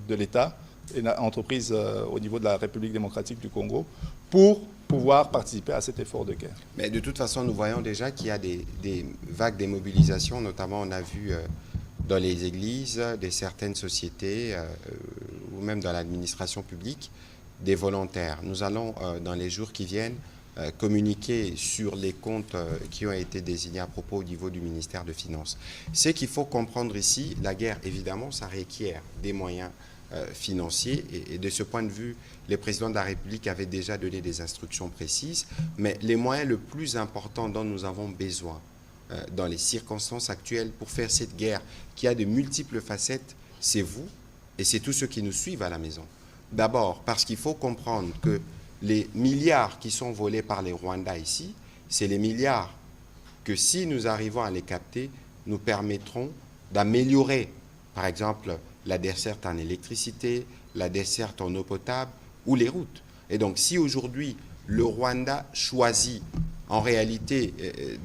de l'État et entreprises au niveau de la République démocratique du Congo, pour pouvoir participer à cet effort de guerre. Mais de toute façon, nous voyons déjà qu'il y a des vagues de mobilisation, notamment on a vu dans les églises, certaines sociétés, ou même dans l'administration publique, des volontaires. Nous allons, dans les jours qui viennent, communiquer sur les comptes qui ont été désignés à propos au niveau du ministère des Finances. Ce qu'il faut comprendre ici, la guerre, évidemment, ça requiert des moyens financiers, et de ce point de vue, les présidents de la République avaient déjà donné des instructions précises, mais les moyens le plus importants dont nous avons besoin dans les circonstances actuelles pour faire cette guerre qui a de multiples facettes, c'est vous et c'est tous ceux qui nous suivent à la maison. D'abord, parce qu'il faut comprendre que les milliards qui sont volés par les Rwandais ici, c'est les milliards que si nous arrivons à les capter, nous permettront d'améliorer, par exemple, la desserte en électricité, la desserte en eau potable ou les routes. Et donc, si aujourd'hui, le Rwanda choisit en réalité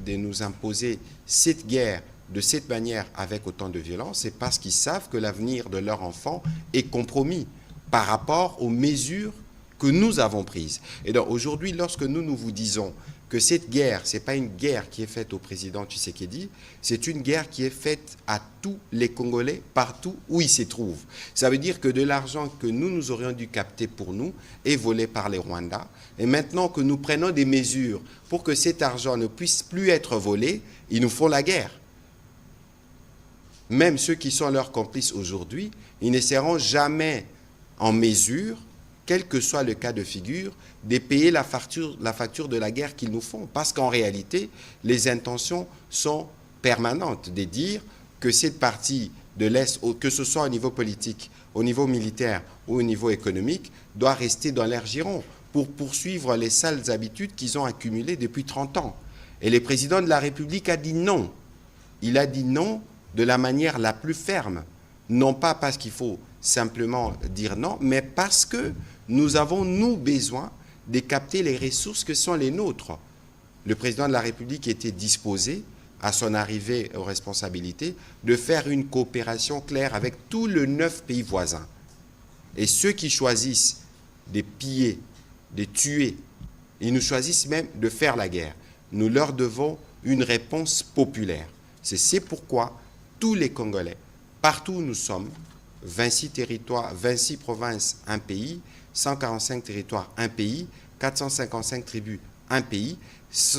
de nous imposer cette guerre de cette manière avec autant de violence, c'est parce qu'ils savent que l'avenir de leur enfant est compromis par rapport aux mesures que nous avons prises. Et donc aujourd'hui, lorsque nous vous disons que cette guerre, ce n'est pas une guerre qui est faite au président Tshisekedi, c'est une guerre qui est faite à tous les Congolais, partout où ils se trouvent. Ça veut dire que de l'argent que nous aurions dû capter pour nous est volé par les Rwandais. Et maintenant que nous prenons des mesures pour que cet argent ne puisse plus être volé, ils nous font la guerre. Même ceux qui sont leurs complices aujourd'hui, ils ne seront jamais en mesure, quel que soit le cas de figure, de payer la facture de la guerre qu'ils nous font. Parce qu'en réalité, les intentions sont permanentes de dire que cette partie de l'Est, que ce soit au niveau politique, au niveau militaire ou au niveau économique, doit rester dans leur giron pour poursuivre les sales habitudes qu'ils ont accumulées depuis 30 ans. Et le président de la République a dit non. Il a dit non de la manière la plus ferme. Non pas parce qu'il faut simplement dire non, mais parce que nous avons, nous, besoin de capter les ressources que sont les nôtres. Le président de la République était disposé, à son arrivée aux responsabilités, de faire une coopération claire avec tous les 9 pays voisins. Et ceux qui choisissent de piller, de tuer, ils nous choisissent même de faire la guerre. Nous leur devons une réponse populaire. C'est pourquoi tous les Congolais, partout où nous sommes, 26 territoires, 26 provinces, un pays, 145 territoires, un pays, 455 tribus, un pays,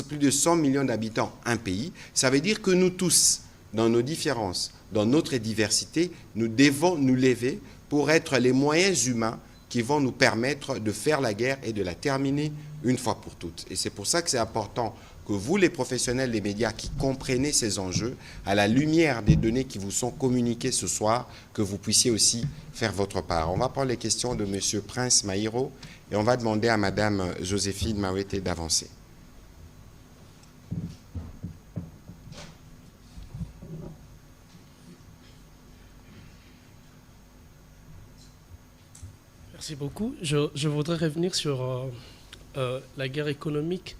plus de 100 millions d'habitants, un pays. Ça veut dire que nous tous, dans nos différences, dans notre diversité, nous devons nous lever pour être les moyens humains qui vont nous permettre de faire la guerre et de la terminer une fois pour toutes. Et c'est pour ça que c'est important que vous, les professionnels des médias qui comprenez ces enjeux, à la lumière des données qui vous sont communiquées ce soir, que vous puissiez aussi faire votre part. On va prendre les questions de M. Prince Mahiro et on va demander à Mme Joséphine Mawete d'avancer. Merci beaucoup. Je voudrais revenir sur la guerre économique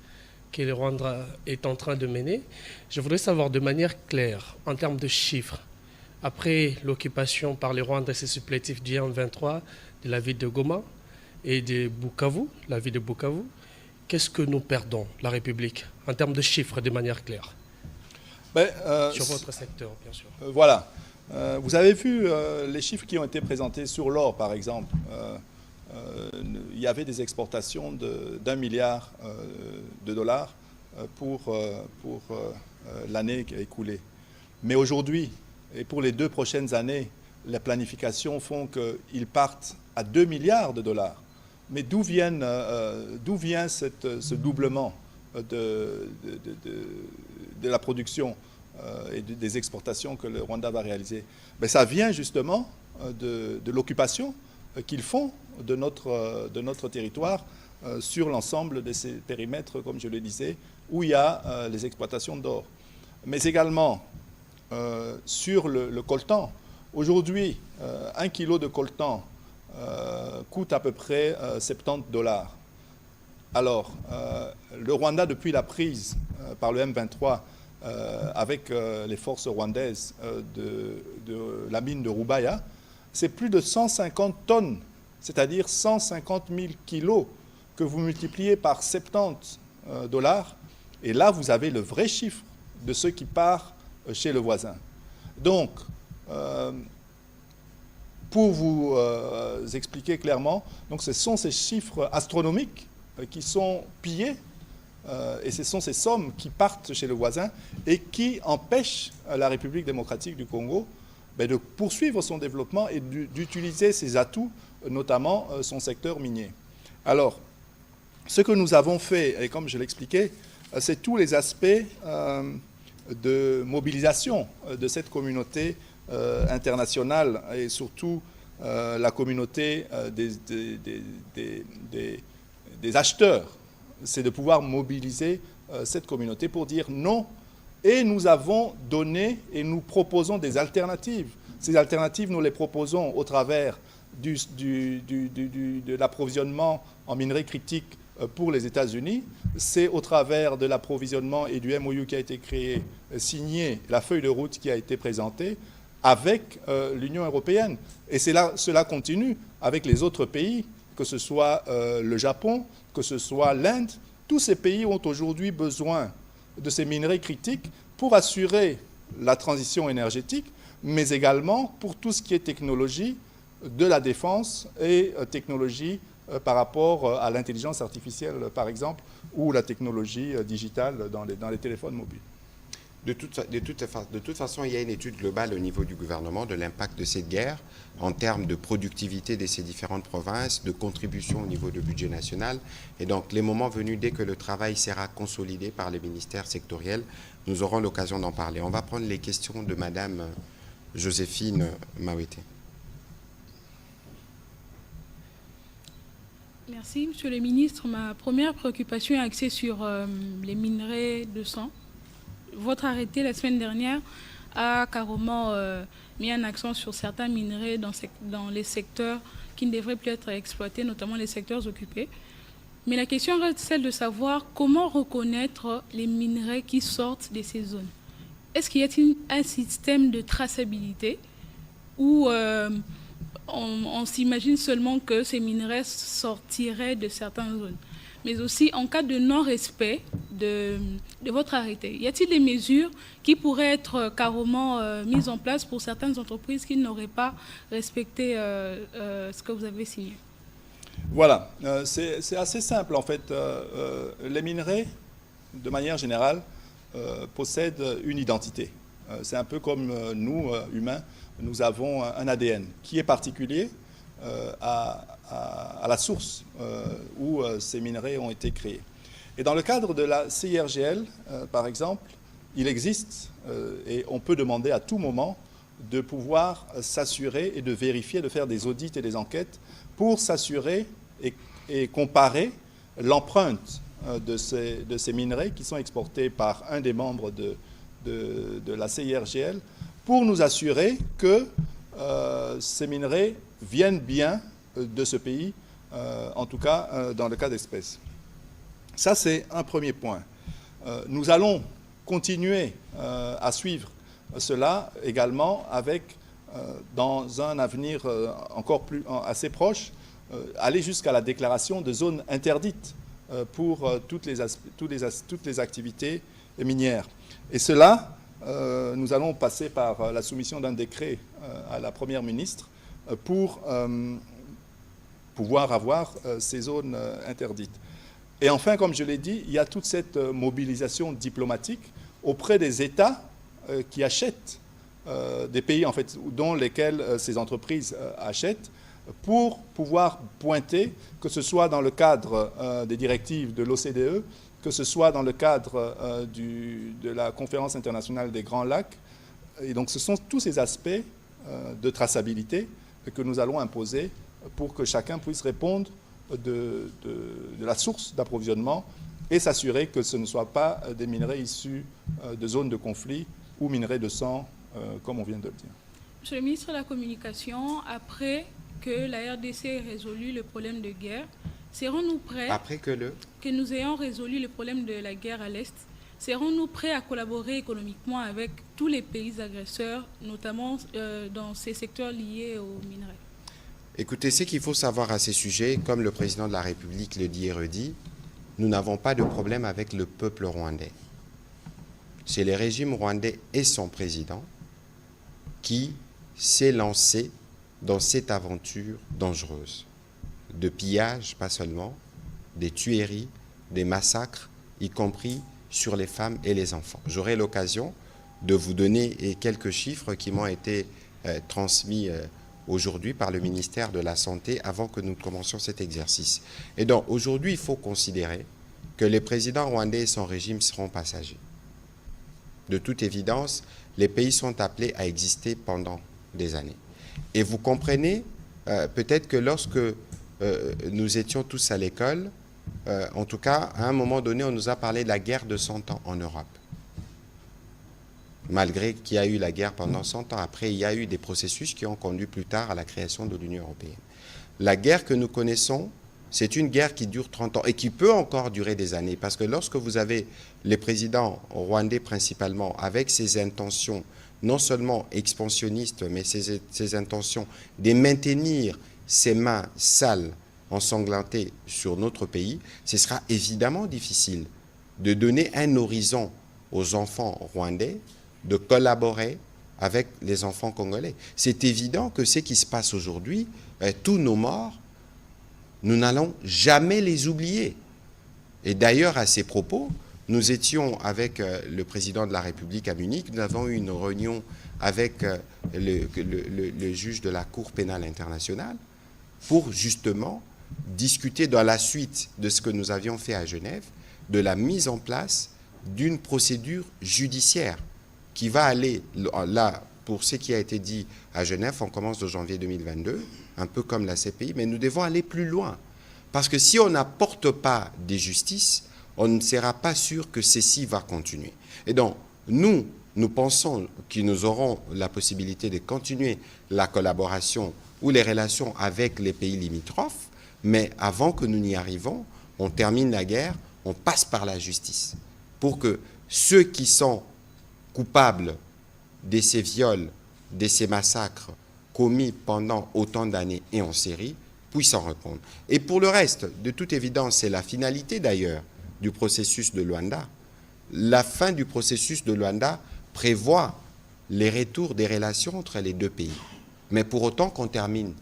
que le Rwanda est en train de mener. Je voudrais savoir de manière claire, en termes de chiffres, après l'occupation par les Rwandais et ses supplétifs du M23 de la ville de Goma et de Bukavu, la ville de Bukavu, qu'est-ce que nous perdons, la République, en termes de chiffres, de manière claire, sur votre secteur, bien sûr. Voilà. Vous avez vu les chiffres qui ont été présentés sur l'or, par exemple. Il y avait des exportations d'1 milliard de dollars pour l'année écoulée. Mais aujourd'hui, et pour les 2 prochaines années, les planifications font qu'ils partent à 2 milliards de dollars. Mais d'où vient ce doublement de la production et des exportations que le Rwanda va réaliser? Mais ça vient justement de l'occupation qu'ils font de notre territoire sur l'ensemble de ces périmètres, comme je le disais, où il y a les exploitations d'or. Mais également sur le coltan. Aujourd'hui, 1 kilo de coltan coûte à peu près 70 $. Alors, le Rwanda, depuis la prise par le M23 avec les forces rwandaises de la mine de Rubaya, c'est plus de 150 tonnes, c'est-à-dire 150 000 kilos que vous multipliez par 70 $. Et là, vous avez le vrai chiffre de ce qui part chez le voisin. Donc, pour vous expliquer clairement, donc ce sont ces chiffres astronomiques qui sont pillés et ce sont ces sommes qui partent chez le voisin et qui empêchent la République démocratique du Congo de poursuivre son développement et d'utiliser ses atouts, notamment son secteur minier. Alors, ce que nous avons fait, et comme je l'expliquais, c'est tous les aspects de mobilisation de cette communauté internationale et surtout la communauté des acheteurs. C'est de pouvoir mobiliser cette communauté pour dire non. Et nous avons donné et nous proposons des alternatives. Ces alternatives, nous les proposons au travers de l'approvisionnement en minerais critiques pour les États-Unis. C'est au travers de l'approvisionnement et du MOU qui a été créé, signé, la feuille de route qui a été présentée avec l'Union européenne. Et cela continue avec les autres pays, que ce soit le Japon, que ce soit l'Inde. Tous ces pays ont aujourd'hui besoin de ces minerais critiques pour assurer la transition énergétique, mais également pour tout ce qui est technologie de la défense et technologie par rapport à l'intelligence artificielle, par exemple, ou la technologie digitale dans les téléphones mobiles. De toute façon, il y a une étude globale au niveau du gouvernement de l'impact de cette guerre en termes de productivité de ces différentes provinces, de contribution au niveau du budget national. Et donc, les moments venus, dès que le travail sera consolidé par les ministères sectoriels, nous aurons l'occasion d'en parler. On va prendre les questions de Madame Joséphine Mawete. Merci, Monsieur le Ministre. Ma première préoccupation est axée sur les minerais de sang. Votre arrêté la semaine dernière a carrément mis un accent sur certains minerais dans les secteurs qui ne devraient plus être exploités, notamment les secteurs occupés. Mais la question reste celle de savoir comment reconnaître les minerais qui sortent de ces zones. Est-ce qu'il y a un système de traçabilité où on s'imagine seulement que ces minerais sortiraient de certaines zones? Mais aussi en cas de non-respect de votre arrêté. Y a-t-il des mesures qui pourraient être carrément mises en place pour certaines entreprises qui n'auraient pas respecté ce que vous avez signé? Voilà, c'est assez simple en fait. Les minerais, de manière générale, possèdent une identité. C'est un peu comme nous, humains, nous avons un ADN qui est particulier à la source où ces minerais ont été créés. Et dans le cadre de la CIRGL, par exemple, il existe, et on peut demander à tout moment, de pouvoir s'assurer et de vérifier, de faire des audits et des enquêtes pour s'assurer et comparer l'empreinte de ces minerais qui sont exportés par un des membres de la CIRGL pour nous assurer que ces minerais viennent bien de ce pays, en tout cas dans le cas d'espèce. Ça, c'est un premier point. Nous allons continuer à suivre cela également avec, dans un avenir assez proche, aller jusqu'à la déclaration de zones interdites pour toutes les activités minières. Et cela, nous allons passer par la soumission d'un décret à la Première ministre pour pouvoir avoir ces zones interdites. Et enfin, comme je l'ai dit, il y a toute cette mobilisation diplomatique auprès des États qui achètent, des pays en fait, dont lesquels ces entreprises achètent, pour pouvoir pointer, que ce soit dans le cadre des directives de l'OCDE, que ce soit dans le cadre de la Conférence internationale des Grands Lacs. Et donc ce sont tous ces aspects de traçabilité que nous allons imposer pour que chacun puisse répondre de la source d'approvisionnement et s'assurer que ce ne soit pas des minerais issus de zones de conflit ou minerais de sang, comme on vient de le dire. Monsieur le ministre de la Communication, après que la RDC ait résolu le problème de guerre, serons-nous prêts, après que nous ayons résolu le problème de la guerre à l'Est, serons-nous prêts à collaborer économiquement avec tous les pays agresseurs, notamment dans ces secteurs liés aux minerais? Écoutez, ce qu'il faut savoir à ces sujets, comme le président de la République le dit et redit, nous n'avons pas de problème avec le peuple rwandais. C'est le régime rwandais et son président qui s'est lancé dans cette aventure dangereuse de pillage, pas seulement, des tueries, des massacres, y compris sur les femmes et les enfants. J'aurai l'occasion de vous donner quelques chiffres qui m'ont été transmis aujourd'hui par le ministère de la Santé avant que nous commencions cet exercice. Et donc, aujourd'hui, il faut considérer que les présidents rwandais et son régime seront passagers. De toute évidence, les pays sont appelés à exister pendant des années. Et vous comprenez peut-être que lorsque nous étions tous à l'école, en tout cas, à un moment donné, on nous a parlé de la guerre de 100 ans en Europe. Malgré qu'il y a eu la guerre pendant 100 ans, après, il y a eu des processus qui ont conduit plus tard à la création de l'Union européenne. La guerre que nous connaissons, c'est une guerre qui dure 30 ans et qui peut encore durer des années. Parce que lorsque vous avez les présidents rwandais principalement avec ces intentions, non seulement expansionnistes, mais ces intentions de maintenir ses mains sales, ensanglantées sur notre pays, ce sera évidemment difficile de donner un horizon aux enfants rwandais, de collaborer avec les enfants congolais. C'est évident que ce qui se passe aujourd'hui, tous nos morts, nous n'allons jamais les oublier. Et d'ailleurs, à ces propos, nous étions avec le président de la République à Munich, nous avons eu une réunion avec le juge de la Cour pénale internationale pour justement discuter dans la suite de ce que nous avions fait à Genève, de la mise en place d'une procédure judiciaire qui va aller, là, pour ce qui a été dit à Genève, on commence de janvier 2022, un peu comme la CPI, mais nous devons aller plus loin. Parce que si on n'apporte pas des justices, on ne sera pas sûr que ceci va continuer. Et donc, nous pensons que nous aurons la possibilité de continuer la collaboration ou les relations avec les pays limitrophes, mais avant que nous n'y arrivons, on termine la guerre, on passe par la justice, pour que ceux qui sont coupables de ces viols, de ces massacres commis pendant autant d'années et en série, puissent en répondre. Et pour le reste, de toute évidence, c'est la finalité d'ailleurs du processus de Luanda. La fin du processus de Luanda prévoit les retours des relations entre les deux pays. Mais pour autant qu'on termine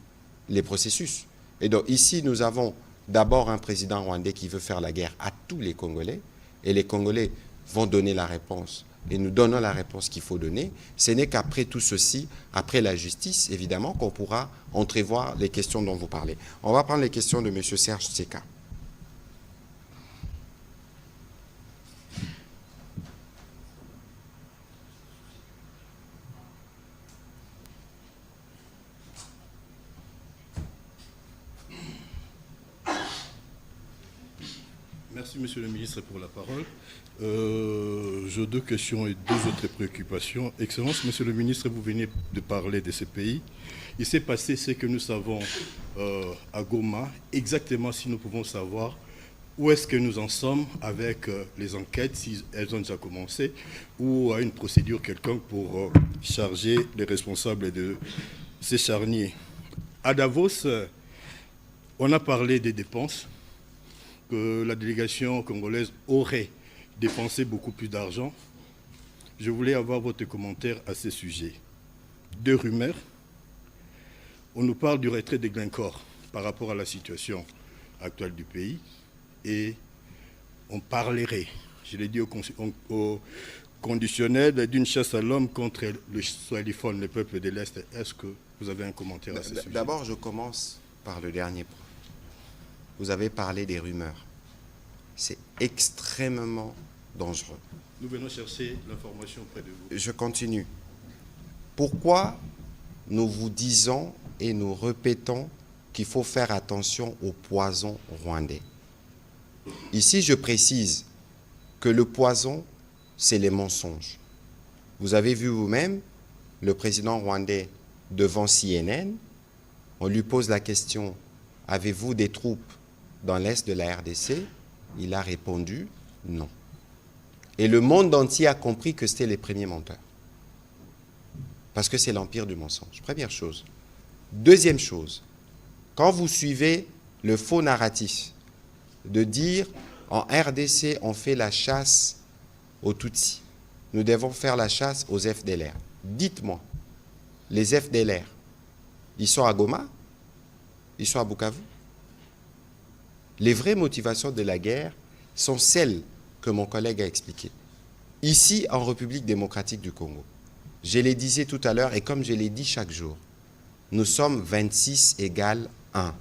les processus. Et donc ici, nous avons d'abord un président rwandais qui veut faire la guerre à tous les Congolais, et les Congolais vont donner la réponse, et nous donnons la réponse qu'il faut donner. Ce n'est qu'après tout ceci, après la justice, évidemment, qu'on pourra entrevoir les questions dont vous parlez. On va prendre les questions de M. Serge Tseka. Merci, Monsieur le Ministre, pour la parole. j'ai deux questions et deux autres préoccupations. Excellence, Monsieur le ministre, vous venez de parler de ces pays. Il s'est passé ce que nous savons à Goma. Exactement, si nous pouvons savoir où est-ce que nous en sommes avec les enquêtes, si elles ont déjà commencé, ou à une procédure quelconque pour charger les responsables de ces charniers. À Davos, on a parlé des dépenses, que la délégation congolaise aurait dépensé beaucoup plus d'argent. Je voulais avoir votre commentaire à ce sujet. Deux rumeurs. On nous parle du retrait des Glencore par rapport à la situation actuelle du pays. Et on parlerait, je l'ai dit au conditionnel, d'une chasse à l'homme contre le Swahiliphone, le peuple de l'Est. Est-ce que vous avez un commentaire à ce sujet? D'abord, je commence par le dernier point. Vous avez parlé des rumeurs. C'est extrêmement dangereux. Nous venons chercher l'information près de vous. Je continue. Pourquoi nous vous disons et nous répétons qu'il faut faire attention au poison rwandais? Ici, je précise que le poison, c'est les mensonges. Vous avez vu vous-même le président rwandais devant CNN. On lui pose la question, avez-vous des troupes dans l'est de la RDC? Il a répondu non. Et le monde entier a compris que c'était les premiers menteurs. Parce que c'est l'empire du mensonge. Première chose. Deuxième chose, quand vous suivez le faux narratif de dire en RDC on fait la chasse aux Tutsis, nous devons faire la chasse aux FDLR. Dites-moi, les FDLR, ils sont à Goma? Ils sont à Bukavu? Les vraies motivations de la guerre sont celles que mon collègue a expliquées. Ici, en République démocratique du Congo, je les disais tout à l'heure et comme je l'ai dit chaque jour, nous sommes 26 égale 1.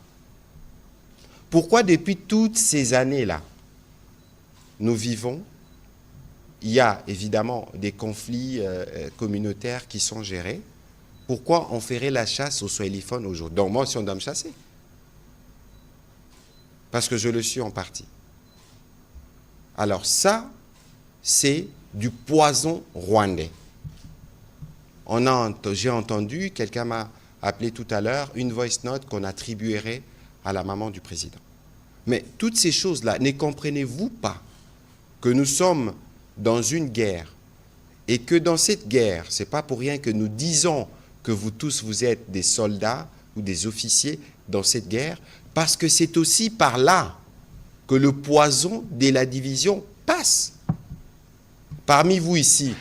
Pourquoi depuis toutes ces années-là, nous vivons, il y a évidemment des conflits communautaires qui sont gérés. Pourquoi on ferait la chasse aux Swahiliphones aujourd'hui? Donc moi, si on doit me chasser, parce que je le suis en partie. Alors ça, c'est du poison rwandais. J'ai entendu, quelqu'un m'a appelé tout à l'heure, une voice note qu'on attribuerait à la maman du président. Mais toutes ces choses-là, ne comprenez-vous pas que nous sommes dans une guerre et que dans cette guerre, ce n'est pas pour rien que nous disons que vous tous, vous êtes des soldats ou des officiers dans cette guerre, parce que c'est aussi par là que le poison de la division passe. Parmi vous ici,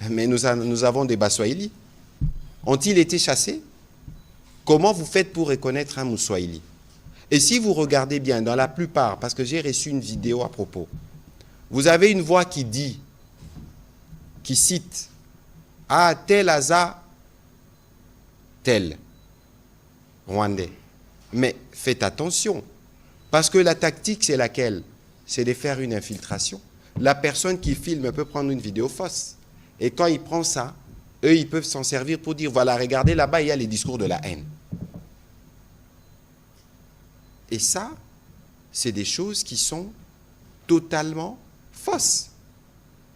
mais nous avons des Baswahili. Ont-ils été chassés? Comment vous faites pour reconnaître un Mouswahili? Et si vous regardez bien, dans la plupart, parce que j'ai reçu une vidéo à propos, vous avez une voix qui dit, qui cite, « Ah, tel Aza, tel Rwandais ». Mais faites attention, parce que la tactique, c'est laquelle? C'est de faire une infiltration. La personne qui filme peut prendre une vidéo fausse. Et quand il prend ça, eux, ils peuvent s'en servir pour dire, voilà, regardez là-bas, il y a les discours de la haine. Et ça, c'est des choses qui sont totalement fausses.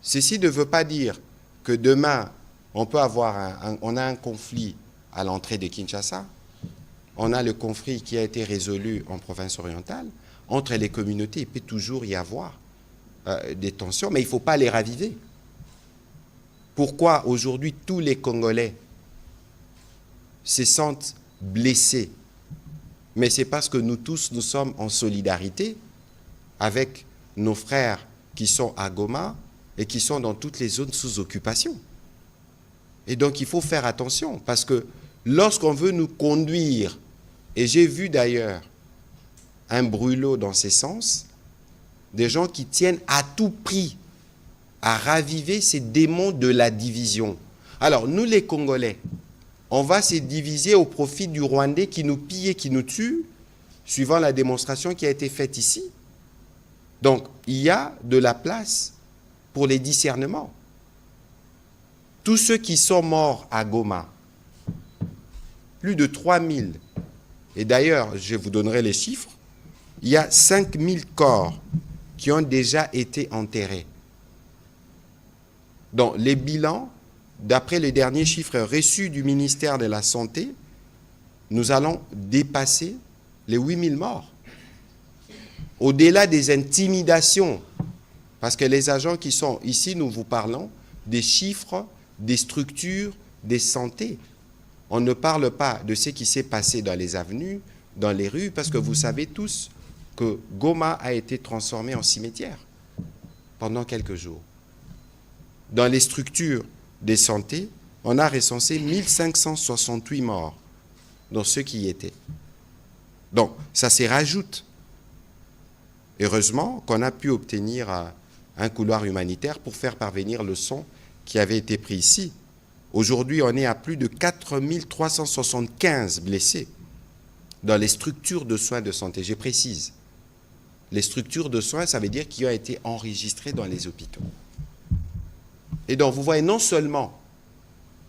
Ceci ne veut pas dire que demain, on peut avoir on a un conflit à l'entrée de Kinshasa. On a le conflit qui a été résolu en province orientale. Entre les communautés, il peut toujours y avoir des tensions, mais il ne faut pas les raviver. Pourquoi aujourd'hui tous les Congolais se sentent blessés? Mais c'est parce que nous tous, nous sommes en solidarité avec nos frères qui sont à Goma et qui sont dans toutes les zones sous occupation. Et donc il faut faire attention, parce que lorsqu'on veut nous conduire, et j'ai vu d'ailleurs un brûlot dans ces sens, des gens qui tiennent à tout prix à raviver ces démons de la division. Alors nous les Congolais, on va se diviser au profit du Rwandais qui nous pille et qui nous tue, suivant la démonstration qui a été faite ici. Donc il y a de la place pour les discernements. Tous ceux qui sont morts à Goma, plus de 3000, et d'ailleurs, je vous donnerai les chiffres, il y a 5000 corps qui ont déjà été enterrés. Donc, les bilans, d'après les derniers chiffres reçus du ministère de la Santé, nous allons dépasser les 8000 morts. Au-delà des intimidations, parce que les agents qui sont ici, nous vous parlons des chiffres, des structures, des santé. On ne parle pas de ce qui s'est passé dans les avenues, dans les rues, parce que vous savez tous que Goma a été transformé en cimetière pendant quelques jours. Dans les structures de santé, on a recensé 1568 morts dans ceux qui y étaient. Donc, ça s'y rajoute. Heureusement qu'on a pu obtenir un couloir humanitaire pour faire parvenir le sang qui avait été pris ici. Aujourd'hui, on est à plus de 4375 blessés dans les structures de soins de santé. Je précise, les structures de soins, ça veut dire qui ont été enregistrées dans les hôpitaux. Et donc, vous voyez non seulement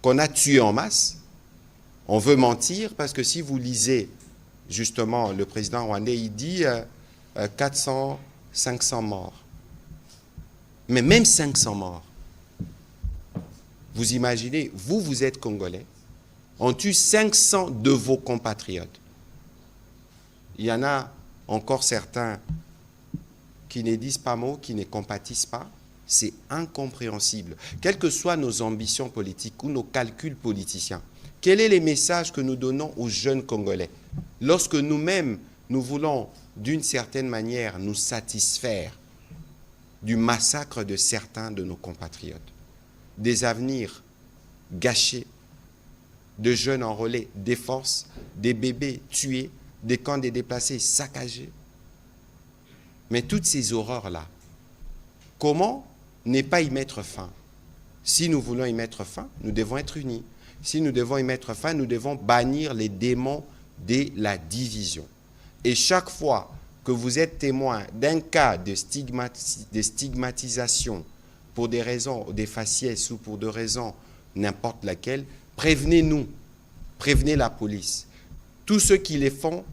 qu'on a tué en masse, on veut mentir, parce que si vous lisez, justement, le président rwandais, il dit 400, 500 morts. Mais même 500 morts, vous imaginez, vous êtes Congolais, on tue 500 de vos compatriotes. Il y en a encore certains qui ne disent pas mot, qui ne compatissent pas. C'est incompréhensible. Quelles que soient nos ambitions politiques ou nos calculs politiciens, quel est le message que nous donnons aux jeunes Congolais lorsque nous-mêmes, nous voulons d'une certaine manière nous satisfaire du massacre de certains de nos compatriotes, des avenirs gâchés, de jeunes enrôlés, des forces, des bébés tués, des camps des déplacés saccagés. Mais toutes ces horreurs-là, comment ne pas y mettre fin? Si nous voulons y mettre fin, nous devons être unis. Si nous devons y mettre fin, nous devons bannir les démons de la division. Et chaque fois que vous êtes témoin d'un cas de stigmatisation pour des raisons, des faciès ou pour des raisons n'importe laquelle, prévenez-nous, prévenez la police. Tous ceux qui les font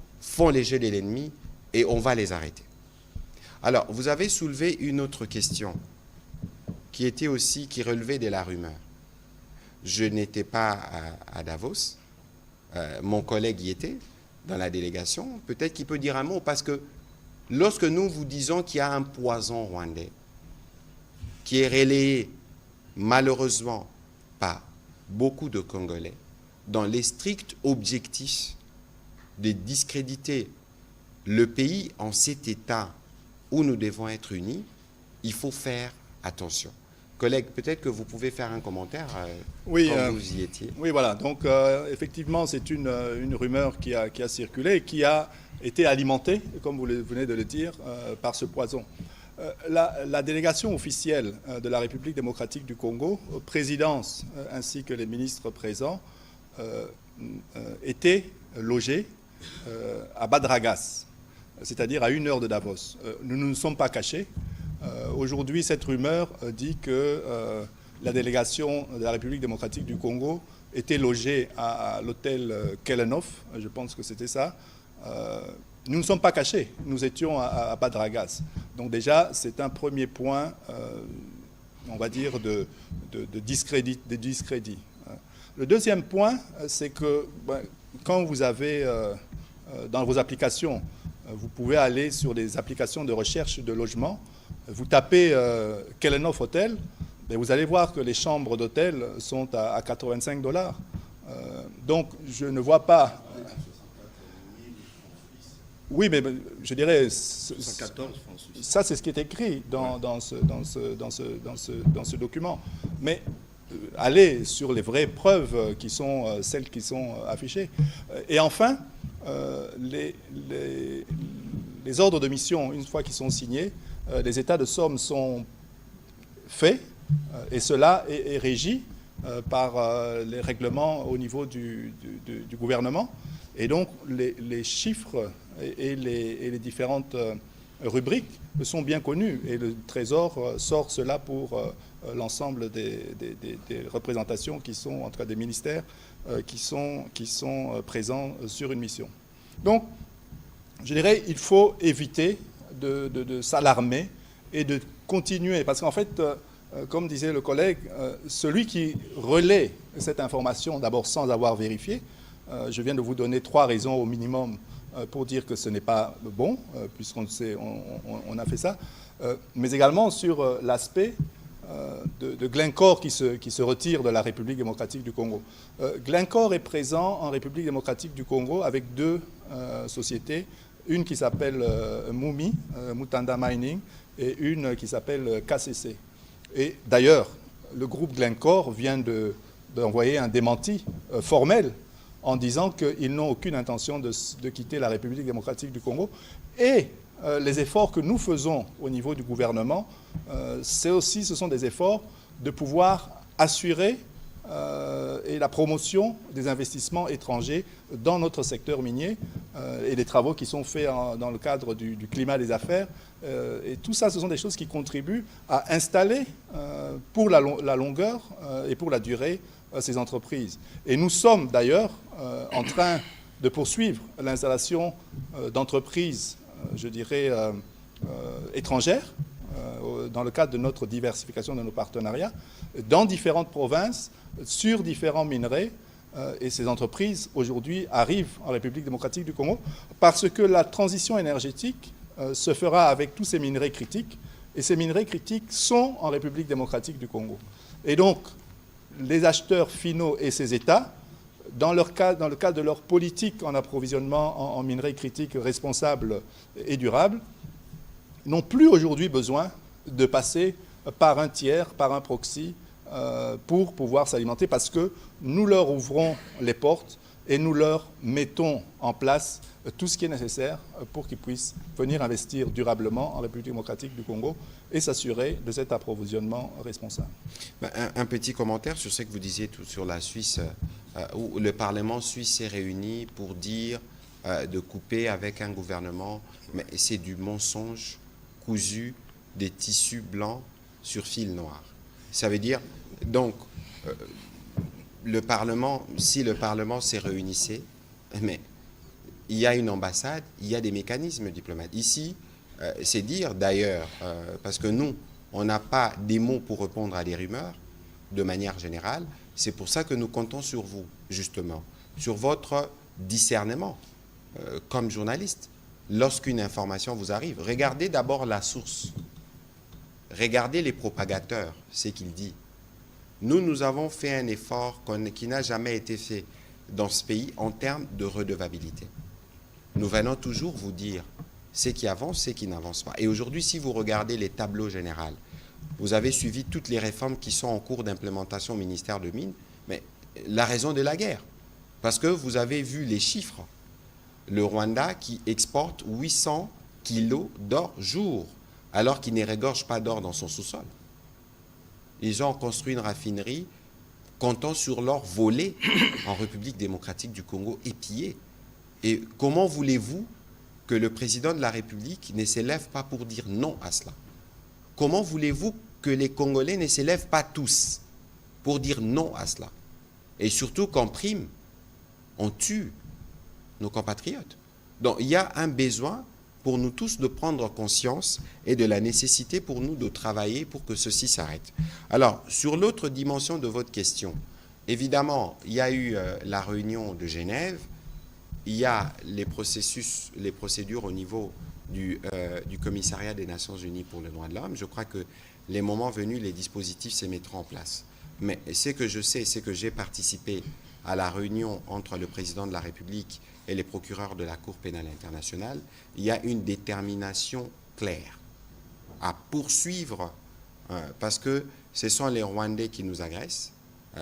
les jeux de l'ennemi et on va les arrêter. Alors, vous avez soulevé une autre question qui était aussi, qui relevait de la rumeur. Je n'étais pas à Davos, mon collègue y était dans la délégation. Peut-être qu'il peut dire un mot, parce que lorsque nous vous disons qu'il y a un poison rwandais qui est relayé malheureusement par beaucoup de Congolais dans les stricts objectifs de discréditer le pays en cet état où nous devons être unis, il faut faire attention. Collègue, peut-être que vous pouvez faire un commentaire oui, quand vous y étiez. Oui, voilà. Donc, effectivement, c'est une rumeur qui a circulé et qui a été alimentée, comme vous venez de le dire, par ce poison. La délégation officielle de la République démocratique du Congo, présidence ainsi que les ministres présents, était logée à Badragas, c'est-à-dire à 1 heure de Davos. Nous ne nous sommes pas cachés. Aujourd'hui, cette rumeur dit que la délégation de la République démocratique du Congo était logée à l'hôtel Kelenov, je pense que c'était ça. Nous ne sommes pas cachés, nous étions à Badragas. Donc déjà, c'est un premier point, on va dire, de discrédit. Le deuxième point, c'est que quand vous avez dans vos applications, vous pouvez aller sur des applications de recherche de logement, vous tapez Kelenov Hotel, et vous allez voir que les chambres d'hôtel sont à $85. Donc je ne vois pas... Oui, mais je dirais... Ça, c'est ce qui est écrit dans ce document. Mais aller sur les vraies preuves qui sont celles qui sont affichées. Et enfin, les ordres de mission, une fois qu'ils sont signés, les états de somme sont faits et cela est régi par les règlements au niveau du gouvernement. Et donc, les chiffres et les différentes rubriques sont bien connus. Et le Trésor sort cela pour l'ensemble des représentations qui sont, en tout cas des ministères, qui sont présents sur une mission. Donc, je dirais, il faut éviter de s'alarmer et de continuer. Parce qu'en fait, comme disait le collègue, celui qui relaie cette information, d'abord sans avoir vérifié, je viens de vous donner 3 raisons au minimum pour dire que ce n'est pas bon, puisqu'on on a fait ça, mais également sur l'aspect de Glencore qui se retire de la République démocratique du Congo. Glencore est présent en République démocratique du Congo avec 2 sociétés, une qui s'appelle Mumi, Mutanda Mining, et une qui s'appelle KCC. Et d'ailleurs, le groupe Glencore vient d'envoyer un démenti formel en disant qu'ils n'ont aucune intention de quitter la République démocratique du Congo. Et les efforts que nous faisons au niveau du gouvernement, ce sont des efforts de pouvoir assurer et la promotion des investissements étrangers dans notre secteur minier et les travaux qui sont faits dans le cadre du climat des affaires. Et tout ça, ce sont des choses qui contribuent à installer pour la longueur et pour la durée ces entreprises. Et nous sommes d'ailleurs en train de poursuivre l'installation d'entreprises, je dirais, étrangères, dans le cadre de notre diversification de nos partenariats, dans différentes provinces, sur différents minerais. Et ces entreprises, aujourd'hui, arrivent en République démocratique du Congo parce que la transition énergétique se fera avec tous ces minerais critiques. Et ces minerais critiques sont en République démocratique du Congo. Et donc, les acheteurs finaux et ces États, dans le cadre de leur politique en approvisionnement en minerais critiques responsables et durables, n'ont plus aujourd'hui besoin de passer par un tiers, par un proxy, pour pouvoir s'alimenter, parce que nous leur ouvrons les portes et nous leur mettons en place tout ce qui est nécessaire pour qu'ils puissent venir investir durablement en République démocratique du Congo et s'assurer de cet approvisionnement responsable. Un petit commentaire sur ce que vous disiez sur la Suisse, où le Parlement suisse s'est réuni pour dire de couper avec un gouvernement, mais c'est du mensonge cousu des tissus blancs sur fil noir. Ça veut dire, donc, le Parlement, si le Parlement s'est réunissait, mais il y a une ambassade, il y a des mécanismes diplomatiques. Ici, c'est dire d'ailleurs, parce que nous, on n'a pas des mots pour répondre à des rumeurs, de manière générale, c'est pour ça que nous comptons sur vous, justement, sur votre discernement comme journaliste. Lorsqu'une information vous arrive, regardez d'abord la source. Regardez les propagateurs, ce qu'ils disent. Nous avons fait un effort qui n'a jamais été fait dans ce pays en termes de redevabilité. Nous venons toujours vous dire ce qui avance, ce qui n'avance pas. Et aujourd'hui, si vous regardez les tableaux généraux, vous avez suivi toutes les réformes qui sont en cours d'implémentation au ministère de Mines, mais la raison de la guerre, parce que vous avez vu les chiffres. Le Rwanda qui exporte 800 kilos d'or jour, alors qu'il ne regorge pas d'or dans son sous-sol. Ils ont construit une raffinerie comptant sur l'or volé en République démocratique du Congo et pillé. Et comment voulez-vous que le président de la République ne s'élève pas pour dire non à cela? Comment voulez-vous que les Congolais ne s'élèvent pas tous pour dire non à cela? Et surtout qu'en prime, on tue nos compatriotes. Donc il y a un besoin pour nous tous de prendre conscience et de la nécessité pour nous de travailler pour que ceci s'arrête. Alors, sur l'autre dimension de votre question, évidemment, il y a eu la réunion de Genève, il y a les procédures au niveau du commissariat des Nations Unies pour les droits de l'homme. Je crois que les moments venus, les dispositifs se mettront en place. Mais ce que je sais, c'est que j'ai participé à la réunion entre le président de la République et les procureurs de la Cour pénale internationale. Il y a une détermination claire à poursuivre, parce que ce sont les Rwandais qui nous agressent,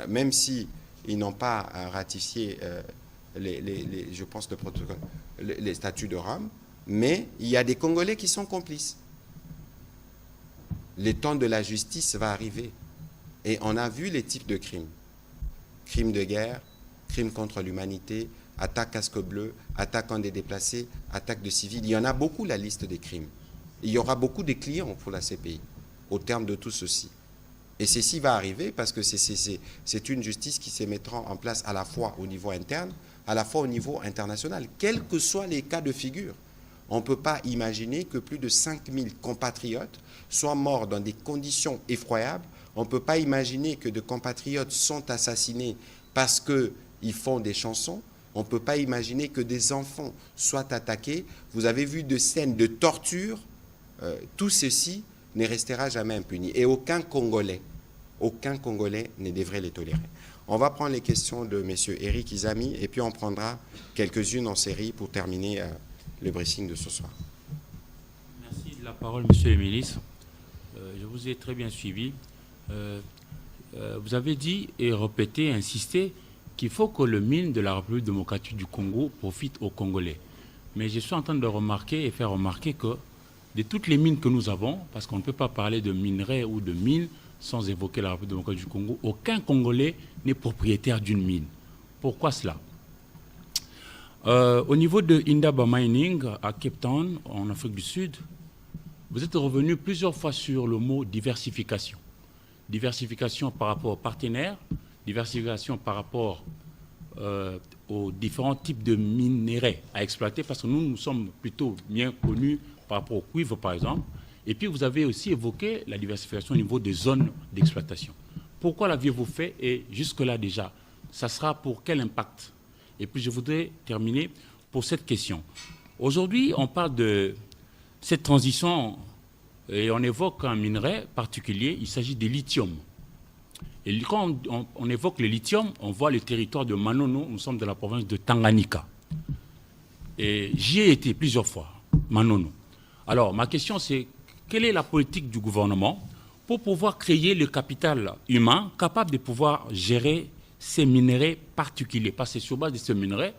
même s'ils n'ont pas ratifié je pense, le protocole, les statuts de Rome, mais il y a des Congolais qui sont complices. Le temps de la justice va arriver. Et on a vu les types de crimes. Crimes de guerre, crimes contre l'humanité, attaques casque bleu, attaques en des déplacés, attaques de civils. Il y en a beaucoup, la liste des crimes. Il y aura beaucoup de clients pour la CPI, au terme de tout ceci. Et ceci va arriver parce que c'est une justice qui se mettra en place à la fois au niveau interne, à la fois au niveau international, quels que soient les cas de figure. On ne peut pas imaginer que plus de 5000 compatriotes soient morts dans des conditions effroyables On ne peut pas imaginer que des compatriotes sont assassinés parce qu'ils font des chansons. On ne peut pas imaginer que des enfants soient attaqués. Vous avez vu de scènes de torture. Tout ceci ne restera jamais impuni. Et aucun Congolais ne devrait les tolérer. On va prendre les questions de M. Eric Izami et puis on prendra quelques-unes en série pour terminer le briefing de ce soir. Merci de la parole, Monsieur le ministre. Je vous ai très bien suivi. Vous avez dit et répété, insisté qu'il faut que le mine de la République démocratique du Congo profite aux Congolais. Mais je suis en train de remarquer et faire remarquer que de toutes les mines que nous avons, parce qu'on ne peut pas parler de minerais ou de mines sans évoquer la République démocratique du Congo, aucun Congolais n'est propriétaire d'une mine. Pourquoi cela? Au niveau de Indaba Mining à Cape Town, en Afrique du Sud, vous êtes revenu plusieurs fois sur le mot diversification. Diversification par rapport aux partenaires, diversification par rapport aux différents types de minerais à exploiter, parce que nous sommes plutôt bien connus par rapport au cuivre, par exemple. Et puis, vous avez aussi évoqué la diversification au niveau des zones d'exploitation. Pourquoi l'aviez-vous fait? Et jusque-là, déjà, ça sera pour quel impact? Et puis, je voudrais terminer pour cette question. Aujourd'hui, on parle de cette transition et on évoque un minerai particulier, il s'agit du lithium. Et quand on évoque le lithium, on voit le territoire de Manono, nous sommes de la province de Tanganyika. Et j'y ai été plusieurs fois, Manono. Alors, ma question c'est, quelle est la politique du gouvernement pour pouvoir créer le capital humain capable de pouvoir gérer ces minerais particuliers? Parce que c'est sur base de ces minerais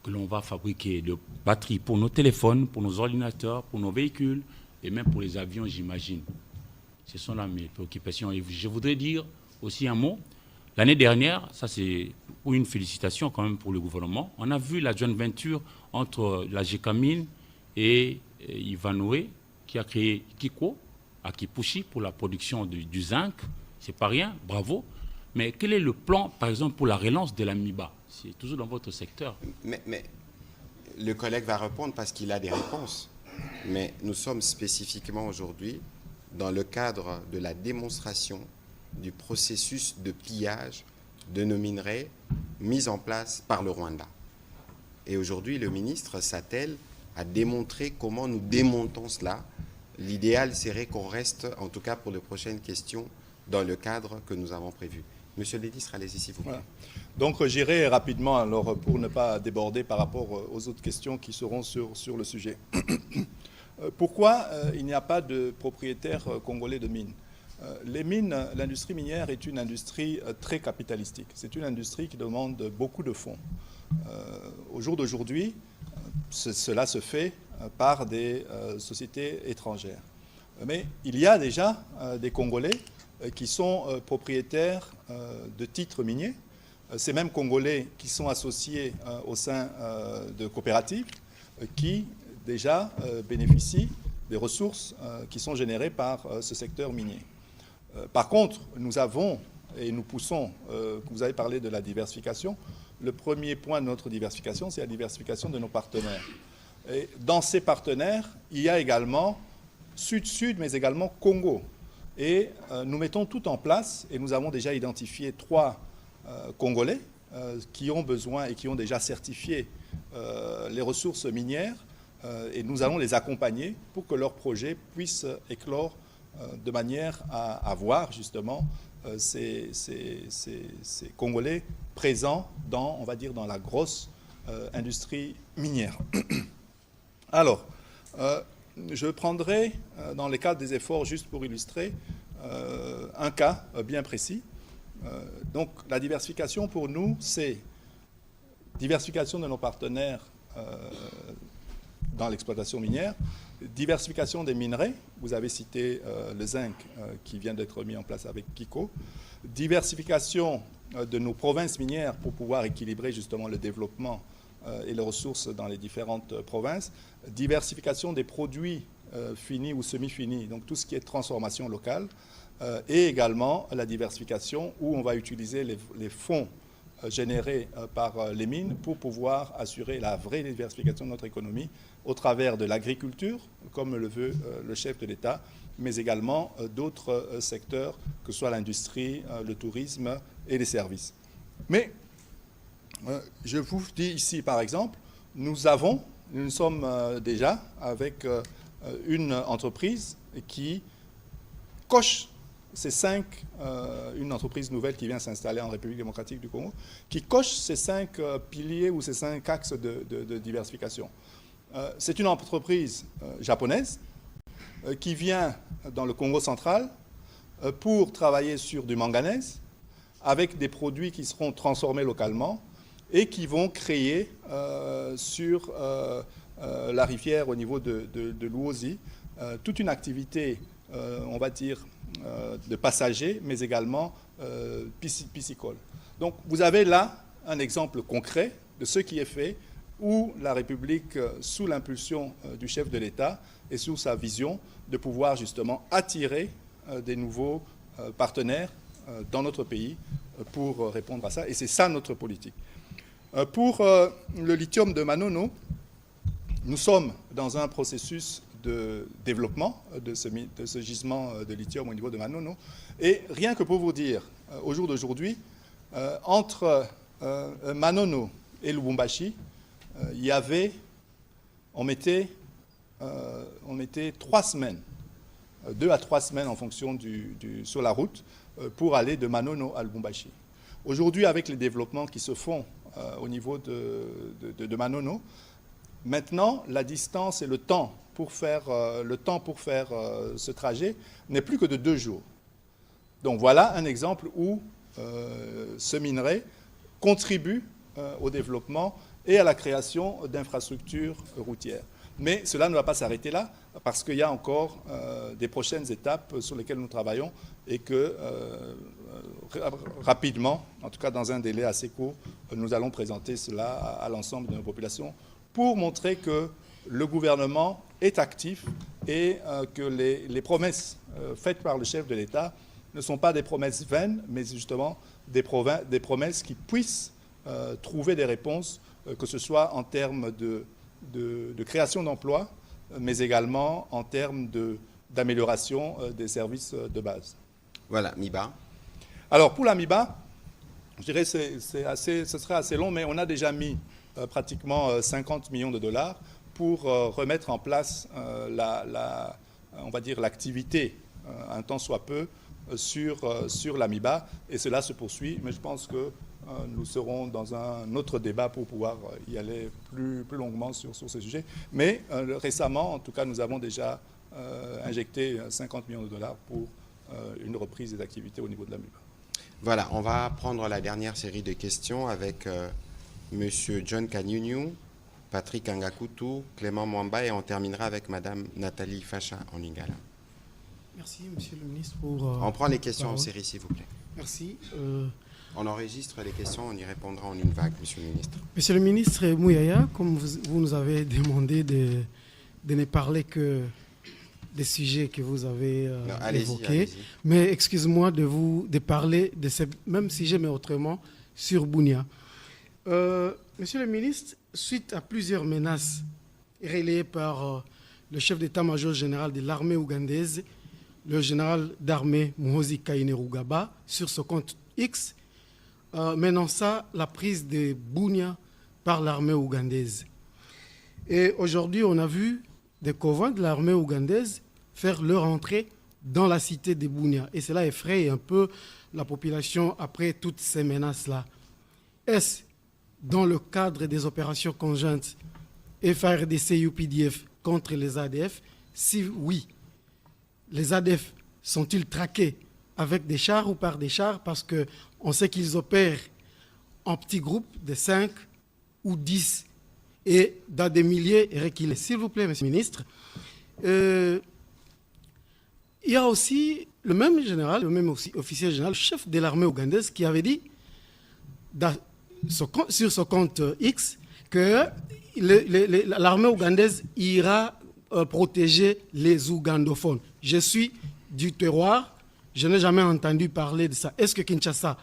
que l'on va fabriquer des batteries pour nos téléphones, pour nos ordinateurs, pour nos véhicules et même pour les avions, j'imagine. Ce sont là mes préoccupations. Et je voudrais dire aussi un mot. L'année dernière, ça c'est une félicitation quand même pour le gouvernement, on a vu la joint venture entre la GECAMINE et Ivanoé qui a créé Kiko à Kipushi pour la production du zinc. C'est pas rien, bravo. Mais quel est le plan, par exemple, pour la relance de la MIBA? C'est toujours dans votre secteur. Mais le collègue va répondre parce qu'il a des réponses. Mais nous sommes spécifiquement aujourd'hui dans le cadre de la démonstration du processus de pillage de nos minerais mis en place par le Rwanda. Et aujourd'hui, le ministre s'attelle à démontrer comment nous démontons cela. L'idéal serait qu'on reste, en tout cas pour les prochaines questions, dans le cadre que nous avons prévu. Monsieur le ministre, allez-y s'il vous plaît. Voilà. Donc j'irai rapidement alors pour ne pas déborder par rapport aux autres questions qui seront sur le sujet. Pourquoi il n'y a pas de propriétaire congolais de mines? Les mines, l'industrie minière est une industrie très capitalistique. C'est une industrie qui demande beaucoup de fonds. Au jour d'aujourd'hui, cela se fait par des sociétés étrangères. Mais il y a déjà des Congolais qui sont propriétaires de titres miniers. Ces mêmes Congolais qui sont associés au sein de coopératives qui déjà bénéficient des ressources qui sont générées par ce secteur minier. Par contre, nous avons, et nous poussons, vous avez parlé de la diversification, le premier point de notre diversification, c'est la diversification de nos partenaires. Et dans ces partenaires, il y a également Sud-Sud, mais également Congo. Et nous mettons tout en place, et nous avons déjà identifié 3 Congolais qui ont besoin et qui ont déjà certifié les ressources minières, et nous allons les accompagner pour que leur projet puisse éclore de manière à avoir justement ces Congolais présents dans, on va dire, dans la grosse industrie minière. Alors, je prendrai, dans le cadre des efforts, juste pour illustrer, un cas bien précis. Donc, la diversification pour nous, c'est diversification de nos partenaires dans l'exploitation minière, diversification des minerais, vous avez cité le zinc qui vient d'être mis en place avec Kiko, diversification de nos provinces minières pour pouvoir équilibrer justement le développement et les ressources dans les différentes provinces, diversification des produits finis ou semi-finis, donc tout ce qui est transformation locale, et également la diversification où on va utiliser les fonds générés par les mines pour pouvoir assurer la vraie diversification de notre économie au travers de l'agriculture, comme le veut le chef de l'État, mais également d'autres secteurs, que ce soit l'industrie, le tourisme et les services. Mais je vous dis ici, par exemple, nous sommes déjà avec une entreprise qui coche une entreprise nouvelle qui vient s'installer en République démocratique du Congo, qui coche ces 5 piliers ou ces 5 axes de diversification. C'est une entreprise japonaise qui vient dans le Congo central pour travailler sur du manganèse avec des produits qui seront transformés localement et qui vont créer sur la rivière au niveau de Luozi toute une activité, on va dire, de passagers, mais également piscicole. Donc vous avez là un exemple concret de ce qui est fait, où la République, sous l'impulsion du chef de l'État et sous sa vision, de pouvoir justement attirer des nouveaux partenaires dans notre pays pour répondre à ça. Et c'est ça notre politique. Pour le lithium de Manono, nous sommes dans un processus de développement de ce gisement de lithium au niveau de Manono. Et rien que pour vous dire, au jour d'aujourd'hui, entre Manono et Lubumbashi, on mettait 3 semaines, 2 à 3 semaines en fonction sur la route, pour aller de Manono à Lubumbashi. Aujourd'hui, avec les développements qui se font au niveau de Manono, maintenant, la distance et le temps pour faire ce trajet n'est plus que de 2 jours. Donc voilà un exemple où ce minerai contribue au développement et à la création d'infrastructures routières. Mais cela ne va pas s'arrêter là, parce qu'il y a encore des prochaines étapes sur lesquelles nous travaillons et que rapidement, en tout cas dans un délai assez court, nous allons présenter cela à l'ensemble de nos populations pour montrer que le gouvernement est actif et que les promesses faites par le chef de l'État ne sont pas des promesses vaines, mais justement des promesses qui puissent trouver des réponses, que ce soit en termes de création d'emplois, mais également en termes d'amélioration des services de base. Voilà, MIBA. Alors, pour la MIBA, je dirais que ce serait assez long, mais on a déjà mis pratiquement 50 millions de dollars pour remettre en place, on va dire, l'activité, un temps soit peu, sur la MIBA. Et cela se poursuit, mais je pense que nous serons dans un autre débat pour pouvoir y aller plus longuement sur ces sujets. Mais récemment, en tout cas, nous avons déjà injecté 50 millions de dollars pour une reprise des activités au niveau de la MIBA. Voilà, on va prendre la dernière série de questions avec M. John Kanyunyu, Patrick Angakutu, Clément Mwamba, et on terminera avec Mme Nathalie Facha en Lingala. Merci, Monsieur le ministre, pour... on prend les questions en série, s'il vous plaît. Merci. On enregistre les questions, on y répondra en une vague, Monsieur le ministre. Monsieur le ministre Mouyaya, comme vous nous avez demandé de ne parler que des sujets que vous avez évoqués, mais excusez-moi de parler de ce même sujet, mais autrement, sur Bunia. Monsieur le ministre, suite à plusieurs menaces relayées par le chef d'état-major général de l'armée ougandaise, le général d'armée Muhoozi Kainerugaba, sur ce compte X, menaçant la prise de Bunia par l'armée ougandaise. Et aujourd'hui, on a vu des convois de l'armée ougandaise faire leur entrée dans la cité de Bunia. Et cela effraie un peu la population après toutes ces menaces-là. Est-ce dans le cadre des opérations conjointes FARDC-UPDF contre les ADF? Si oui, les ADF sont-ils traqués avec des chars ou par des chars? Parce qu'on sait qu'ils opèrent en petits groupes de 5 ou 10 et dans des milliers reculés. S'il vous plaît, Monsieur le ministre, il y a aussi le même général, le même officier général, chef de l'armée ougandaise, qui avait dit sur ce compte X que l'armée ougandaise ira protéger les ougandophones. Je suis du terroir, je n'ai jamais entendu parler de ça. Est-ce que Kinshasa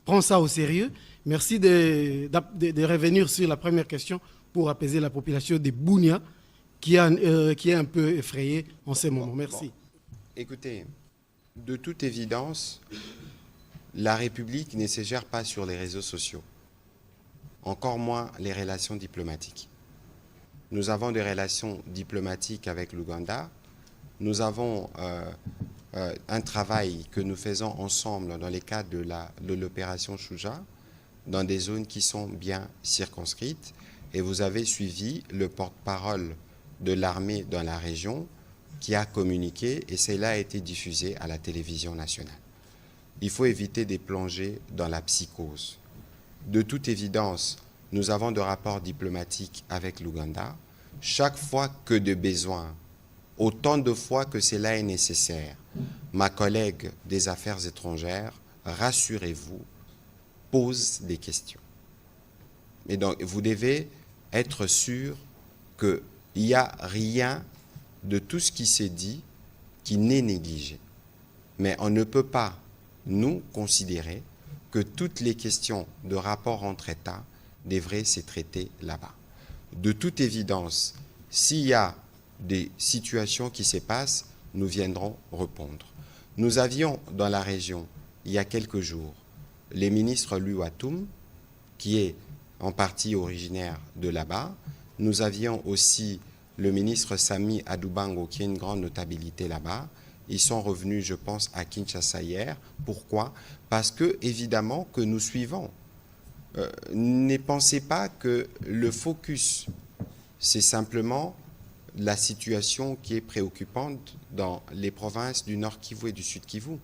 prend ça au sérieux? Merci de revenir sur la première question pour apaiser la population de Bunia qui est un peu effrayée en ce moment. Merci. Écoutez, de toute évidence, la République ne se gère pas sur les réseaux sociaux, encore moins les relations diplomatiques. Nous avons des relations diplomatiques avec l'Ouganda. Nous avons un travail que nous faisons ensemble dans le cadre de l'opération Shuja, dans des zones qui sont bien circonscrites. Et vous avez suivi le porte-parole de l'armée dans la région qui a communiqué, et cela a été diffusé à la télévision nationale. Il faut éviter de plonger dans la psychose. De toute évidence, nous avons des rapports diplomatiques avec l'Ouganda. Chaque fois que de besoin, autant de fois que cela est nécessaire, ma collègue des Affaires étrangères, rassurez-vous, pose des questions. Et donc, vous devez être sûr qu'il n'y a rien de tout ce qui s'est dit qui n'est négligé. Mais on ne peut pas, nous, considérer que toutes les questions de rapport entre États devraient se traiter là-bas. De toute évidence, s'il y a des situations qui se passent, nous viendrons répondre. Nous avions dans la région, il y a quelques jours, le ministre Luatum, qui est en partie originaire de là-bas. Nous avions aussi le ministre Sami Adubango, qui a une grande notabilité là-bas. Ils sont revenus, je pense, à Kinshasa hier. Pourquoi? Parce que, évidemment, que nous suivons. Ne pensez pas que le focus, c'est simplement la situation qui est préoccupante dans les provinces du Nord Kivu et du Sud Kivu.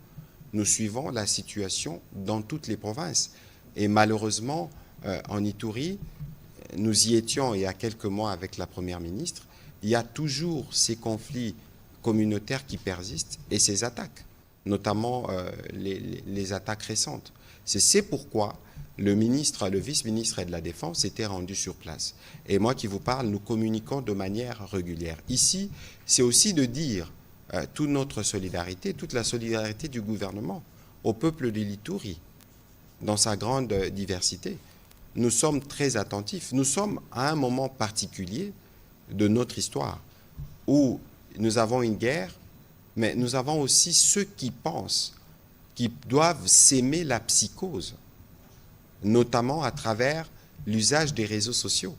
Nous suivons la situation dans toutes les provinces. Et malheureusement, en Ituri, nous y étions il y a quelques mois avec la Première ministre, il y a toujours ces conflits communautaires qui persistent et ces attaques, notamment les attaques récentes. C'est pourquoi le vice-ministre de la Défense était rendu sur place. Et moi qui vous parle, nous communiquons de manière régulière. Ici, c'est aussi de dire toute notre solidarité, toute la solidarité du gouvernement au peuple de l'Ituri, dans sa grande diversité. Nous sommes très attentifs. Nous sommes à un moment particulier de notre histoire où nous avons une guerre, mais nous avons aussi ceux qui pensent, qui doivent s'aimer la psychose, notamment à travers l'usage des réseaux sociaux.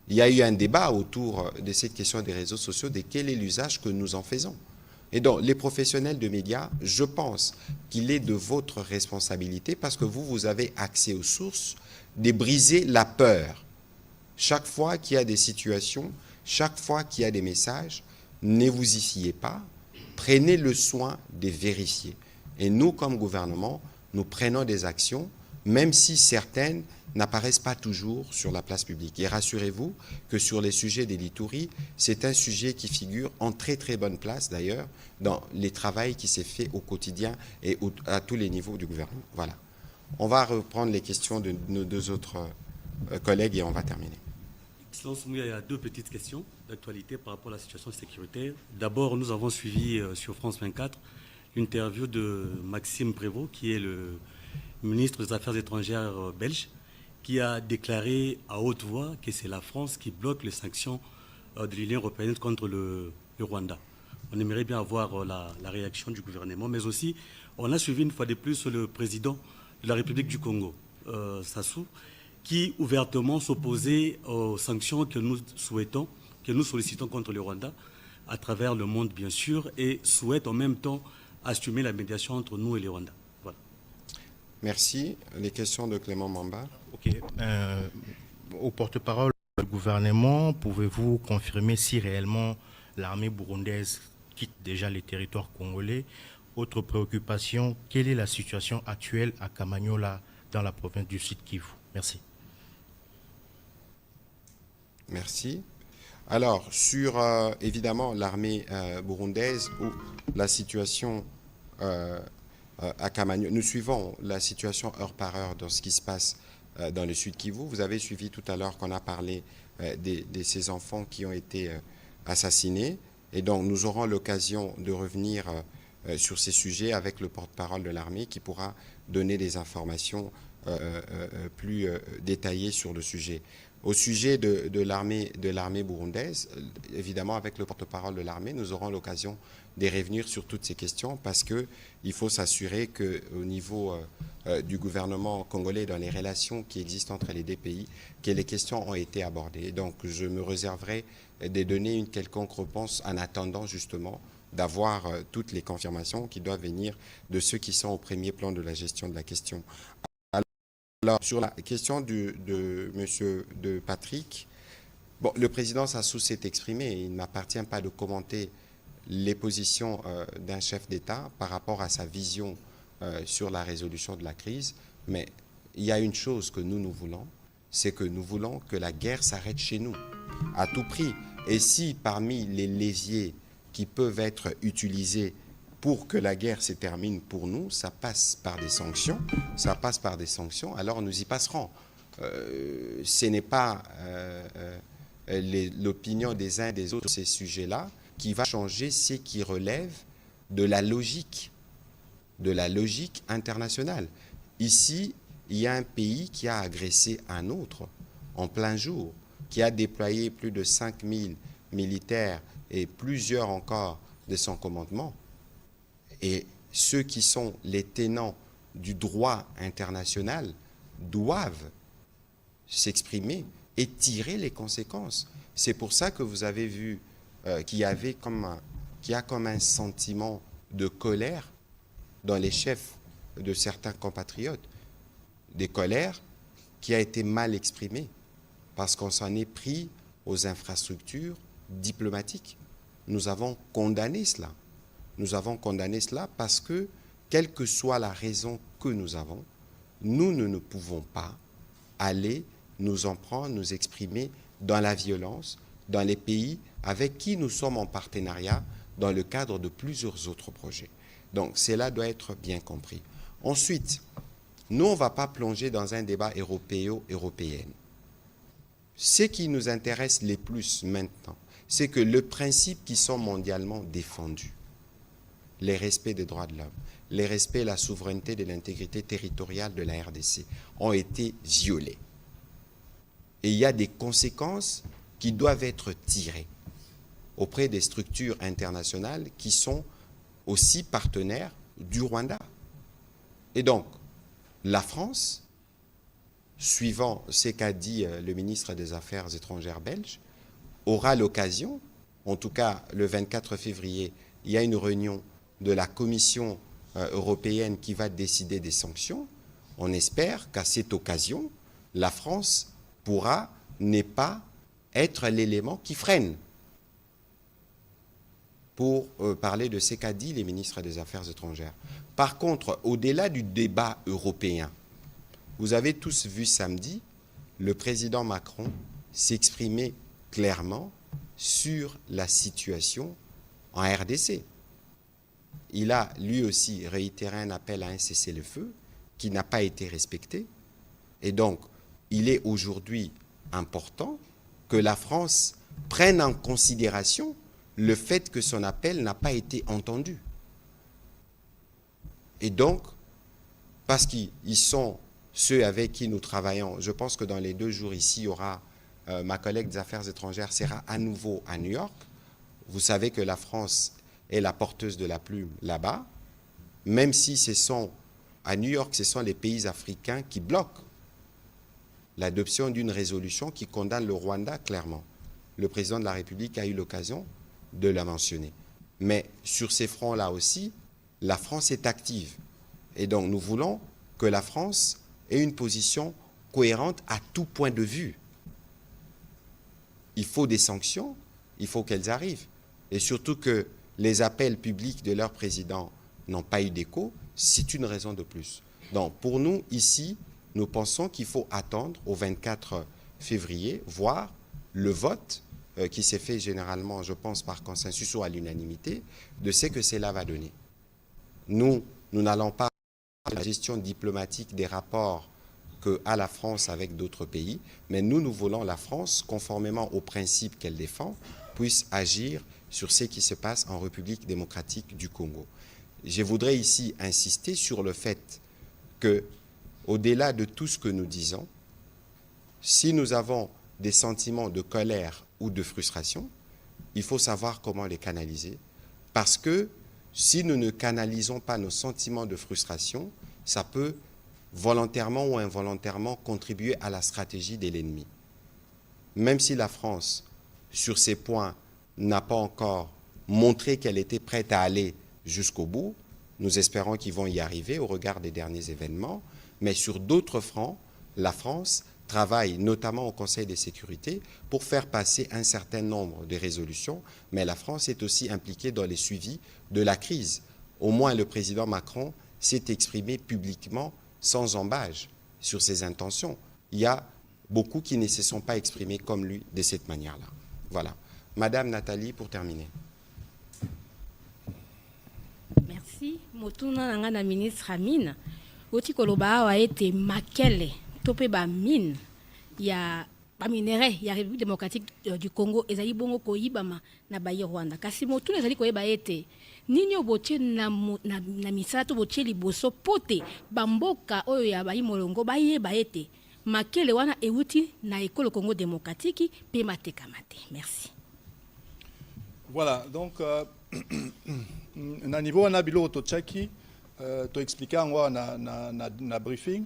Il y a eu un débat autour de cette question des réseaux sociaux, de quel est l'usage que nous en faisons. Et donc, les professionnels de médias, je pense qu'il est de votre responsabilité, parce que vous avez accès aux sources, de briser la peur. Chaque fois qu'il y a des situations, chaque fois qu'il y a des messages, ne vous y fiez pas, prenez le soin de vérifier. Et nous, comme gouvernement, nous prenons des actions, même si certaines n'apparaissent pas toujours sur la place publique. Et rassurez-vous que sur les sujets des Lituri, c'est un sujet qui figure en très très bonne place d'ailleurs dans les travaux qui s'est fait au quotidien et à tous les niveaux du gouvernement. Voilà. On va reprendre les questions de nos deux autres collègues et on va terminer. Excellence Mouya, il y a deux petites questions d'actualité par rapport à la situation sécuritaire. D'abord, nous avons suivi sur France 24 l'interview de Maxime Prévost, qui est le ministre des Affaires étrangères belge, qui a déclaré à haute voix que c'est la France qui bloque les sanctions de l'Union européenne contre le Rwanda. On aimerait bien avoir la réaction du gouvernement, mais aussi, on a suivi une fois de plus le président de la République du Congo, Sassou, qui ouvertement s'opposait aux sanctions que nous souhaitons, que nous sollicitons contre le Rwanda, à travers le monde bien sûr, et souhaite en même temps assumer la médiation entre nous et le Rwanda. Voilà. Merci. Les questions de Clément Mamba. Ok. Au porte-parole du gouvernement, pouvez-vous confirmer si réellement l'armée burundaise quitte déjà les territoires congolais? Autre préoccupation, quelle est la situation actuelle à Kamanyola, dans la province du Sud Kivu? Merci. Merci. Alors, sur évidemment l'armée burundaise, ou la situation à Kamanyola, nous suivons la situation heure par heure dans ce qui se passe dans le Sud Kivu. Vous avez suivi tout à l'heure qu'on a parlé de ces enfants qui ont été assassinés. Et donc, nous aurons l'occasion de revenir sur ces sujets avec le porte-parole de l'armée qui pourra donner des informations plus détaillée sur le sujet. Au sujet de l'armée burundaise, évidemment, avec le porte-parole de l'armée, nous aurons l'occasion de revenir sur toutes ces questions parce qu'il faut s'assurer qu'au niveau du gouvernement congolais, dans les relations qui existent entre les deux pays, que les questions ont été abordées. Donc, je me réserverai de donner une quelconque réponse en attendant justement d'avoir toutes les confirmations qui doivent venir de ceux qui sont au premier plan de la gestion de la question. Alors, sur la question de Patrick, bon, le président Sassou s'est exprimé. Il ne m'appartient pas de commenter les positions d'un chef d'État par rapport à sa vision sur la résolution de la crise. Mais il y a une chose que nous voulons, c'est que nous voulons que la guerre s'arrête chez nous, à tout prix. Et si parmi les leviers qui peuvent être utilisés pour que la guerre se termine pour nous, ça passe par des sanctions, alors nous y passerons. Ce n'est pas l'opinion des uns et des autres sur ces sujets-là qui va changer ce qui relève de la logique internationale. Ici, il y a un pays qui a agressé un autre en plein jour, qui a déployé plus de 5000 militaires et plusieurs encore de son commandement. Et ceux qui sont les tenants du droit international doivent s'exprimer et tirer les conséquences. C'est pour ça que vous avez vu qu'il y a comme un sentiment de colère dans les chefs de certains compatriotes. Des colères qui a été mal exprimée parce qu'on s'en est pris aux infrastructures diplomatiques. Nous avons condamné cela. Nous avons condamné cela parce que, quelle que soit la raison que nous avons, nous ne pouvons pas aller nous en prendre, nous exprimer dans la violence, dans les pays avec qui nous sommes en partenariat dans le cadre de plusieurs autres projets. Donc, cela doit être bien compris. Ensuite, nous, on ne va pas plonger dans un débat européen. Ce qui nous intéresse le plus maintenant, c'est que le principe qui sont mondialement défendus, les respects des droits de l'homme, les respects de la souveraineté et de l'intégrité territoriale de la RDC ont été violés. Et il y a des conséquences qui doivent être tirées auprès des structures internationales qui sont aussi partenaires du Rwanda. Et donc, la France, suivant ce qu'a dit le ministre des Affaires étrangères belge, aura l'occasion, en tout cas le 24 février, il y a une réunion de la Commission européenne qui va décider des sanctions. On espère qu'à cette occasion, la France pourra ne pas être l'élément qui freine. Pour parler de ce qu'a dit les ministres des Affaires étrangères. Par contre, au-delà du débat européen, vous avez tous vu samedi, le président Macron s'exprimer clairement sur la situation en RDC. Il a lui aussi réitéré un appel à un cessez-le-feu qui n'a pas été respecté. Et donc, il est aujourd'hui important que la France prenne en considération le fait que son appel n'a pas été entendu. Et donc, parce qu'ils sont ceux avec qui nous travaillons, je pense que dans les 2 jours ici, il y aura, ma collègue des Affaires étrangères sera à nouveau à New York. Vous savez que la France est la porteuse de la plume là-bas, même si à New York, ce sont les pays africains qui bloquent l'adoption d'une résolution qui condamne le Rwanda clairement. Le président de la République a eu l'occasion de la mentionner. Mais sur ces fronts-là aussi, la France est active. Et donc, nous voulons que la France ait une position cohérente à tout point de vue. Il faut des sanctions, il faut qu'elles arrivent. Et surtout que les appels publics de leur président n'ont pas eu d'écho, c'est une raison de plus. Donc, pour nous, ici, nous pensons qu'il faut attendre au 24 février, voir le vote qui s'est fait généralement, je pense, par consensus ou à l'unanimité, de ce que cela va donner. Nous n'allons pas faire la gestion diplomatique des rapports qu'a la France avec d'autres pays, mais nous voulons la France, conformément aux principes qu'elle défend, puisse agir sur ce qui se passe en République démocratique du Congo. Je voudrais ici insister sur le fait que au-delà de tout ce que nous disons, si nous avons des sentiments de colère ou de frustration, il faut savoir comment les canaliser. Parce que si nous ne canalisons pas nos sentiments de frustration, ça peut volontairement ou involontairement contribuer à la stratégie de l'ennemi. Même si la France, sur ces points, n'a pas encore montré qu'elle était prête à aller jusqu'au bout, nous espérons qu'ils vont y arriver au regard des derniers événements, mais sur d'autres fronts, la France travaille notamment au Conseil de sécurité pour faire passer un certain nombre de résolutions, mais la France est aussi impliquée dans les suivis de la crise. Au moins le président Macron s'est exprimé publiquement sans embâge sur ses intentions. Il y a beaucoup qui ne se sont pas exprimés comme lui de cette manière-là. Voilà. Madame Nathalie, pour terminer. Merci. Motuna nanga ministre Amine. Oti koloba a été makele topé ba mine. Il y a ba minerai, il y a République démocratique du Congo ezali bongo koyibama na ba Rwanda. Kasi motuna ezali koyeba ete nini obotie na misala to botie liboso pote bamboka oyo ya ba imolongo ba yeba ete makele wana euti na ekolo Congo démocratique pe matekamate. Merci. Voilà, donc na niveau na bilo to chaki to expliquer en na briefing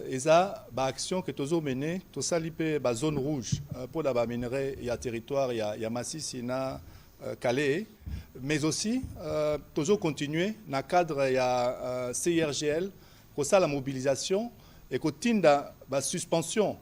eza ba action que tozo mener to salipe ba zone rouge pour la ba minerai ya territoire ya Masisi na Calais, mais aussi tozo continuer na cadre ya CIRGL ko ça la mobilisation et ko tinda ba suspension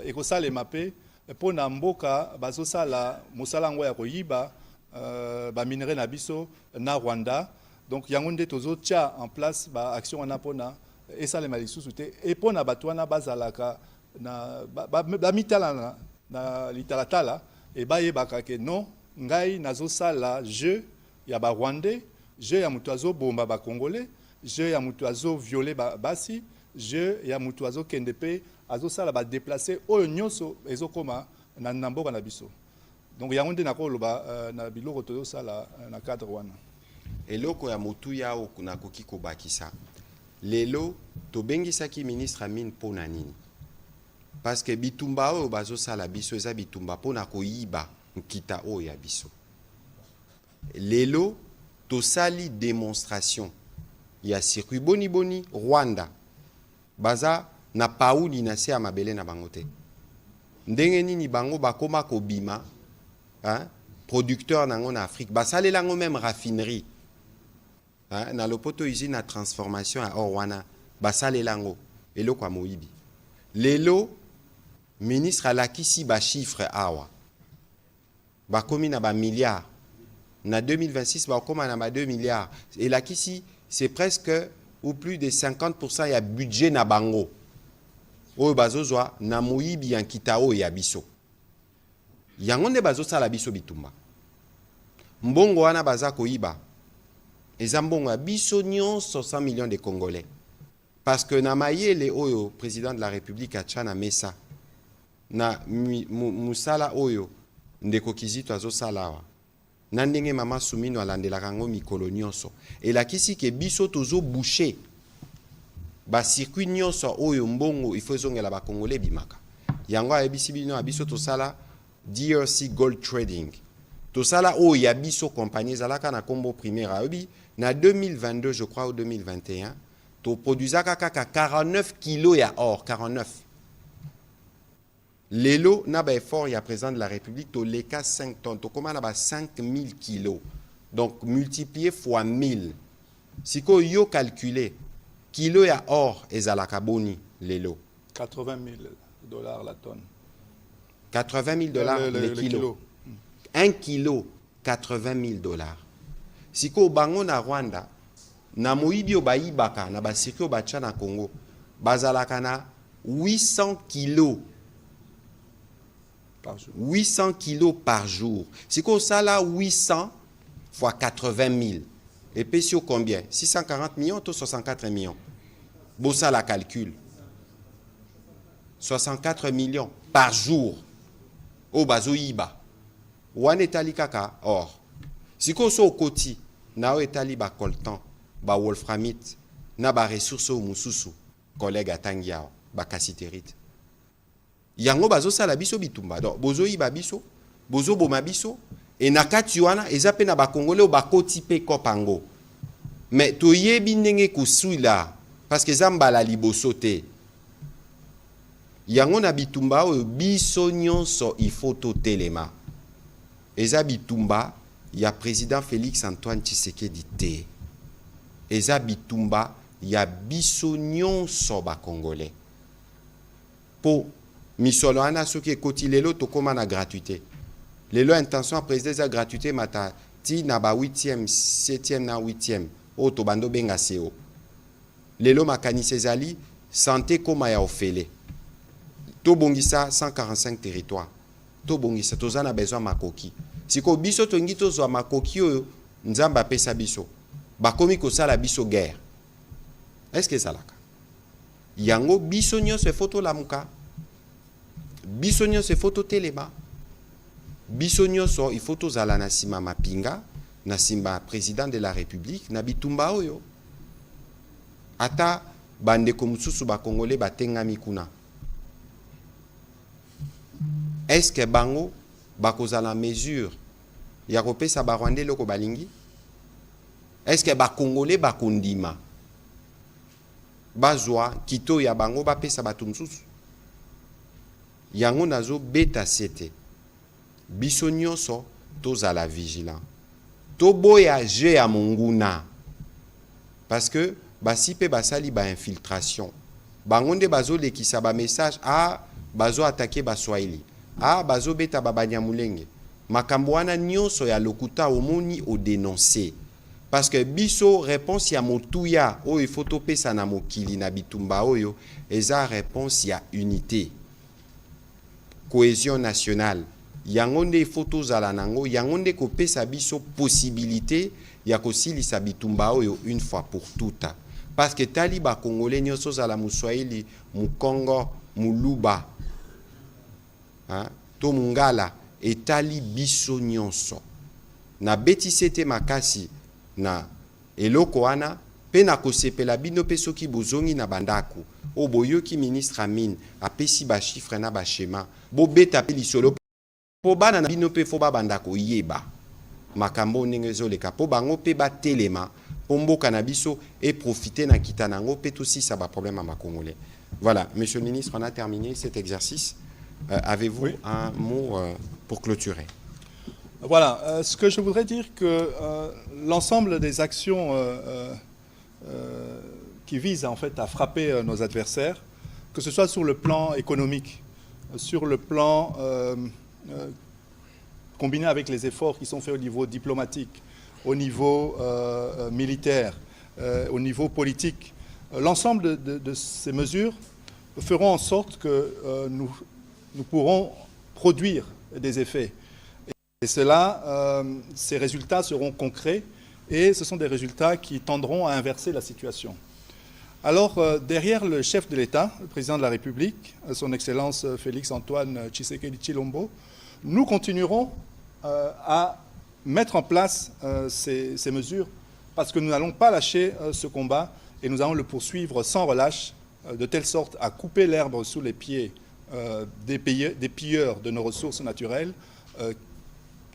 et ko ça les mapper pour na mboka bazo sala musala ngo ya koyiba ba minerai na biso na Rwanda. Donc yangonde tozo tia en place ba action en apona et ça les malisusu te et pona batwana bazalaka na ba mitala na litalatala et ba yebaka ke non ngai nazo sala jeu ya ba Rwandais, jeu ya mutu azo bomba ba Congolais, jeu ya mutu azo violer ba basi, jeu ya mutu azo kendepe azo sala ba déplacer oyo nyonso ezokoma na namboka na biso. Donc yangonde na ko loba na biloko tozo sala na cadre wana. Eloko ya motu yao na koki kobakisa. Lelo tobengisaki ministre Amine pona nini? Parce que bitumba oyo bazo sala biso eza bitumba pona koyiba nkita oyo ya biso. Lelo tosali démonstration ya circuit boni Rwanda baza na pauli na se ya mabele na bango te. Ndenge nini bango bakoma kobima hein, producteur nango na Afrique basale lango même raffinerie hein, na lopoto usine na transformation à Orwana basale lango eloko ya moyibi. Lelo ministre alakisi ba chiffre awa bakomi na ba milliards na 2026 bakoma na ba 2 milliards et lakisi c'est presque ou plus de 50% ya budget na bango oyo bazozwa na moyibi ya nkita oyo ya biso. Yango nde bazosala biso bitumba. Mbongo wana baza koyiba eza mbongo ya biso nyonso 100 millions de Congolais. Parce que na mayele oyo président de la République atia na mesa na musala oyo ndeko Kizito azosala wa na ndenge mama Sumino alandelaka ngo mikolo nyonso elakisi ke biso tozo boucher ba circuit nyonso oyo mbongo il faut ezongela ba Congolais bimaka. Yango ayebisi bino abiso tosala DRC Gold Trading. Tosala oyo ya biso compagnie zalaka na kombo primaire ayobi na 2022 je crois ou 2021 to produisaka kaka 49 kilos ya or 49. Lelo na ba effort ya président de la République to leka 5 tonnes to koma na ba 5000 kilos. Donc multiplié fois 1000. Siko yo calculer kilo ya or ezalaka boni lelo $80,000 la tonne. $80,000 le kilo. 1 kilo, $80,000. Siko bango na Rwanda, na moyibi obayibaka na basiki obacha na Congo, bazalaka na 800 kilos. Par jour. 800 kilos par jour. Siko sala 800 fois 80,000. Et puis sur combien? 640 millions ou 64 millions. Bossa la calcul. 64 millions par jour. Au bazo yiba. Wan etali kaka or. Siko so koti na o etali ba coltan, ba wolframite, na ba ressources au mususu. collègue atangi awa bakasiterite yango bazosala biso bitumba donc bozoyiba biso bozoboma biso et na kati wana eza pe na bakongole oyo bakoti pe kopango mais toyebi ndenge koswila parce que eza mbala liboso te yango na bitumba oyo biso nyonso il faut totelema eza bitumba ya président Félix Antoine Tshisekedi te eza bitumba ya biso nyonso bakongolais po misolo wana soki ekoti lelo tokóma na gratuité lelo intention ya président eza gratuité mata ti na ba 8e 7e na 8e oyo tobando benga seo lelo makanisi ezali santé koma ya ofele tobongisa 145 territoires tobongisa toza na besoin makoki siko biso tongi tozwa makoki oyo nzambe apesa biso bakomi kosala biso guerre est-ce que ezalaka yango biso nyonso efo tolamuka biso nyonso efo totelema biso nyonso il faut tozala na nsima mapinga na nsima président de la république na bitumba oyo ata bandeko mosusu bakongole batengami kuna est-ce que bango bakozala mesure ya kopesa barwandais loko balingi est-ce que bakongole bakondima bazwa kito ya bango bapesa bato mosusu yango nazo beta sete biso nyonso tozala vigilant toboya je ya monguna parce que basi pe basali ba infiltration bango nde bazolekisa ba message bazo attaquer baswahili bazo beta babanyamulenge makambo wana nyonso ya lokuta omoni o dénoncer parce que biso réponse ya motuya oyo il faut topesa na mokili na bitumba oyo eza réponse ya unité cohésion nationale yango nde il faut tozala nango yango nde kopesa biso possibilité ya kosilisa bitumba oyo une fois pour toutes parce que tali bakongolais nyonso zala muswahili mukongo muluba to mungala etali biso nyonso na betisi te makasi na eloko wana pe na kosepela bino pe soki bozongi na bandako o boyoki ministre Amine apesi ba chiffre na ba schéma bo beta pe lisolo po bana na bino pe fo ba bandako yeba makambo ndenge ezoleka po bango pe batelema po mboka na biso et profiter na kita nango pe aussi ça ba problème à ma congolais. Voilà, monsieur le ministre, on a terminé cet exercice. Avez-vous un mot pour clôturer? Voilà, ce que je voudrais dire que l'ensemble des actions qui visent en fait à frapper nos adversaires, que ce soit sur le plan économique, sur le plan combiné avec les efforts qui sont faits au niveau diplomatique, au niveau militaire, au niveau politique, l'ensemble de ces mesures feront en sorte que nous pourrons produire des effets. Et cela, ces résultats seront concrets et ce sont des résultats qui tendront à inverser la situation. Alors, derrière le chef de l'État, le président de la République, son Excellence Félix Antoine Tshisekedi Tshilombo, nous continuerons à mettre en place ces mesures parce que nous n'allons pas lâcher ce combat et nous allons le poursuivre sans relâche, de telle sorte à couper l'herbe sous les pieds des pilleurs de nos ressources naturelles,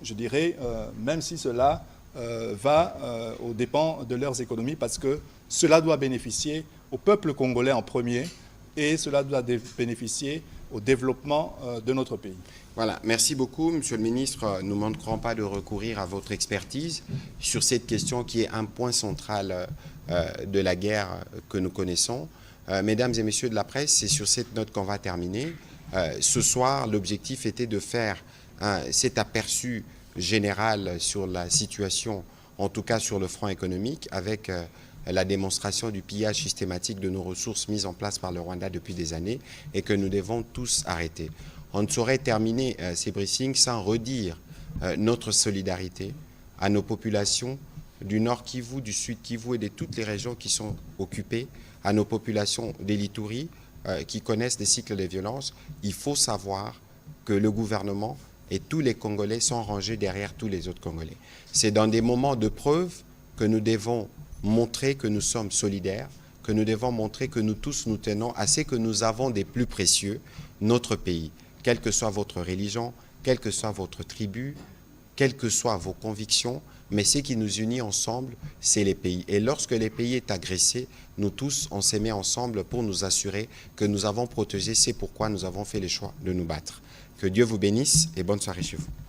je dirais, même si cela va aux dépens de leurs économies, parce que cela doit bénéficier au peuple congolais en premier et cela doit bénéficier au développement de notre pays. Voilà, merci beaucoup, Monsieur le Ministre. Nous ne manquerons pas de recourir à votre expertise sur cette question qui est un point central de la guerre que nous connaissons. Mesdames et Messieurs de la presse, c'est sur cette note qu'on va terminer. Ce soir, l'objectif était de faire cet aperçu général sur la situation, en tout cas sur le front économique, avec la démonstration du pillage systématique de nos ressources mises en place par le Rwanda depuis des années et que nous devons tous arrêter. On ne saurait terminer ces briefings sans redire notre solidarité à nos populations du Nord Kivu, du Sud Kivu et de toutes les régions qui sont occupées, à nos populations des Litouris qui connaissent des cycles de violence. Il faut savoir que le gouvernement et tous les Congolais sont rangés derrière tous les autres Congolais. C'est dans des moments de preuve que nous devons montrer que nous sommes solidaires, que nous devons montrer que nous tous nous tenons à ce que nous avons des plus précieux, notre pays. Quelle que soit votre religion, quelle que soit votre tribu, quelles que soient vos convictions, mais ce qui nous unit ensemble, c'est les pays. Et lorsque les pays est agressé, nous tous, on s'est mis ensemble pour nous assurer que nous avons protégé. C'est pourquoi nous avons fait le choix de nous battre. Que Dieu vous bénisse et bonne soirée chez vous.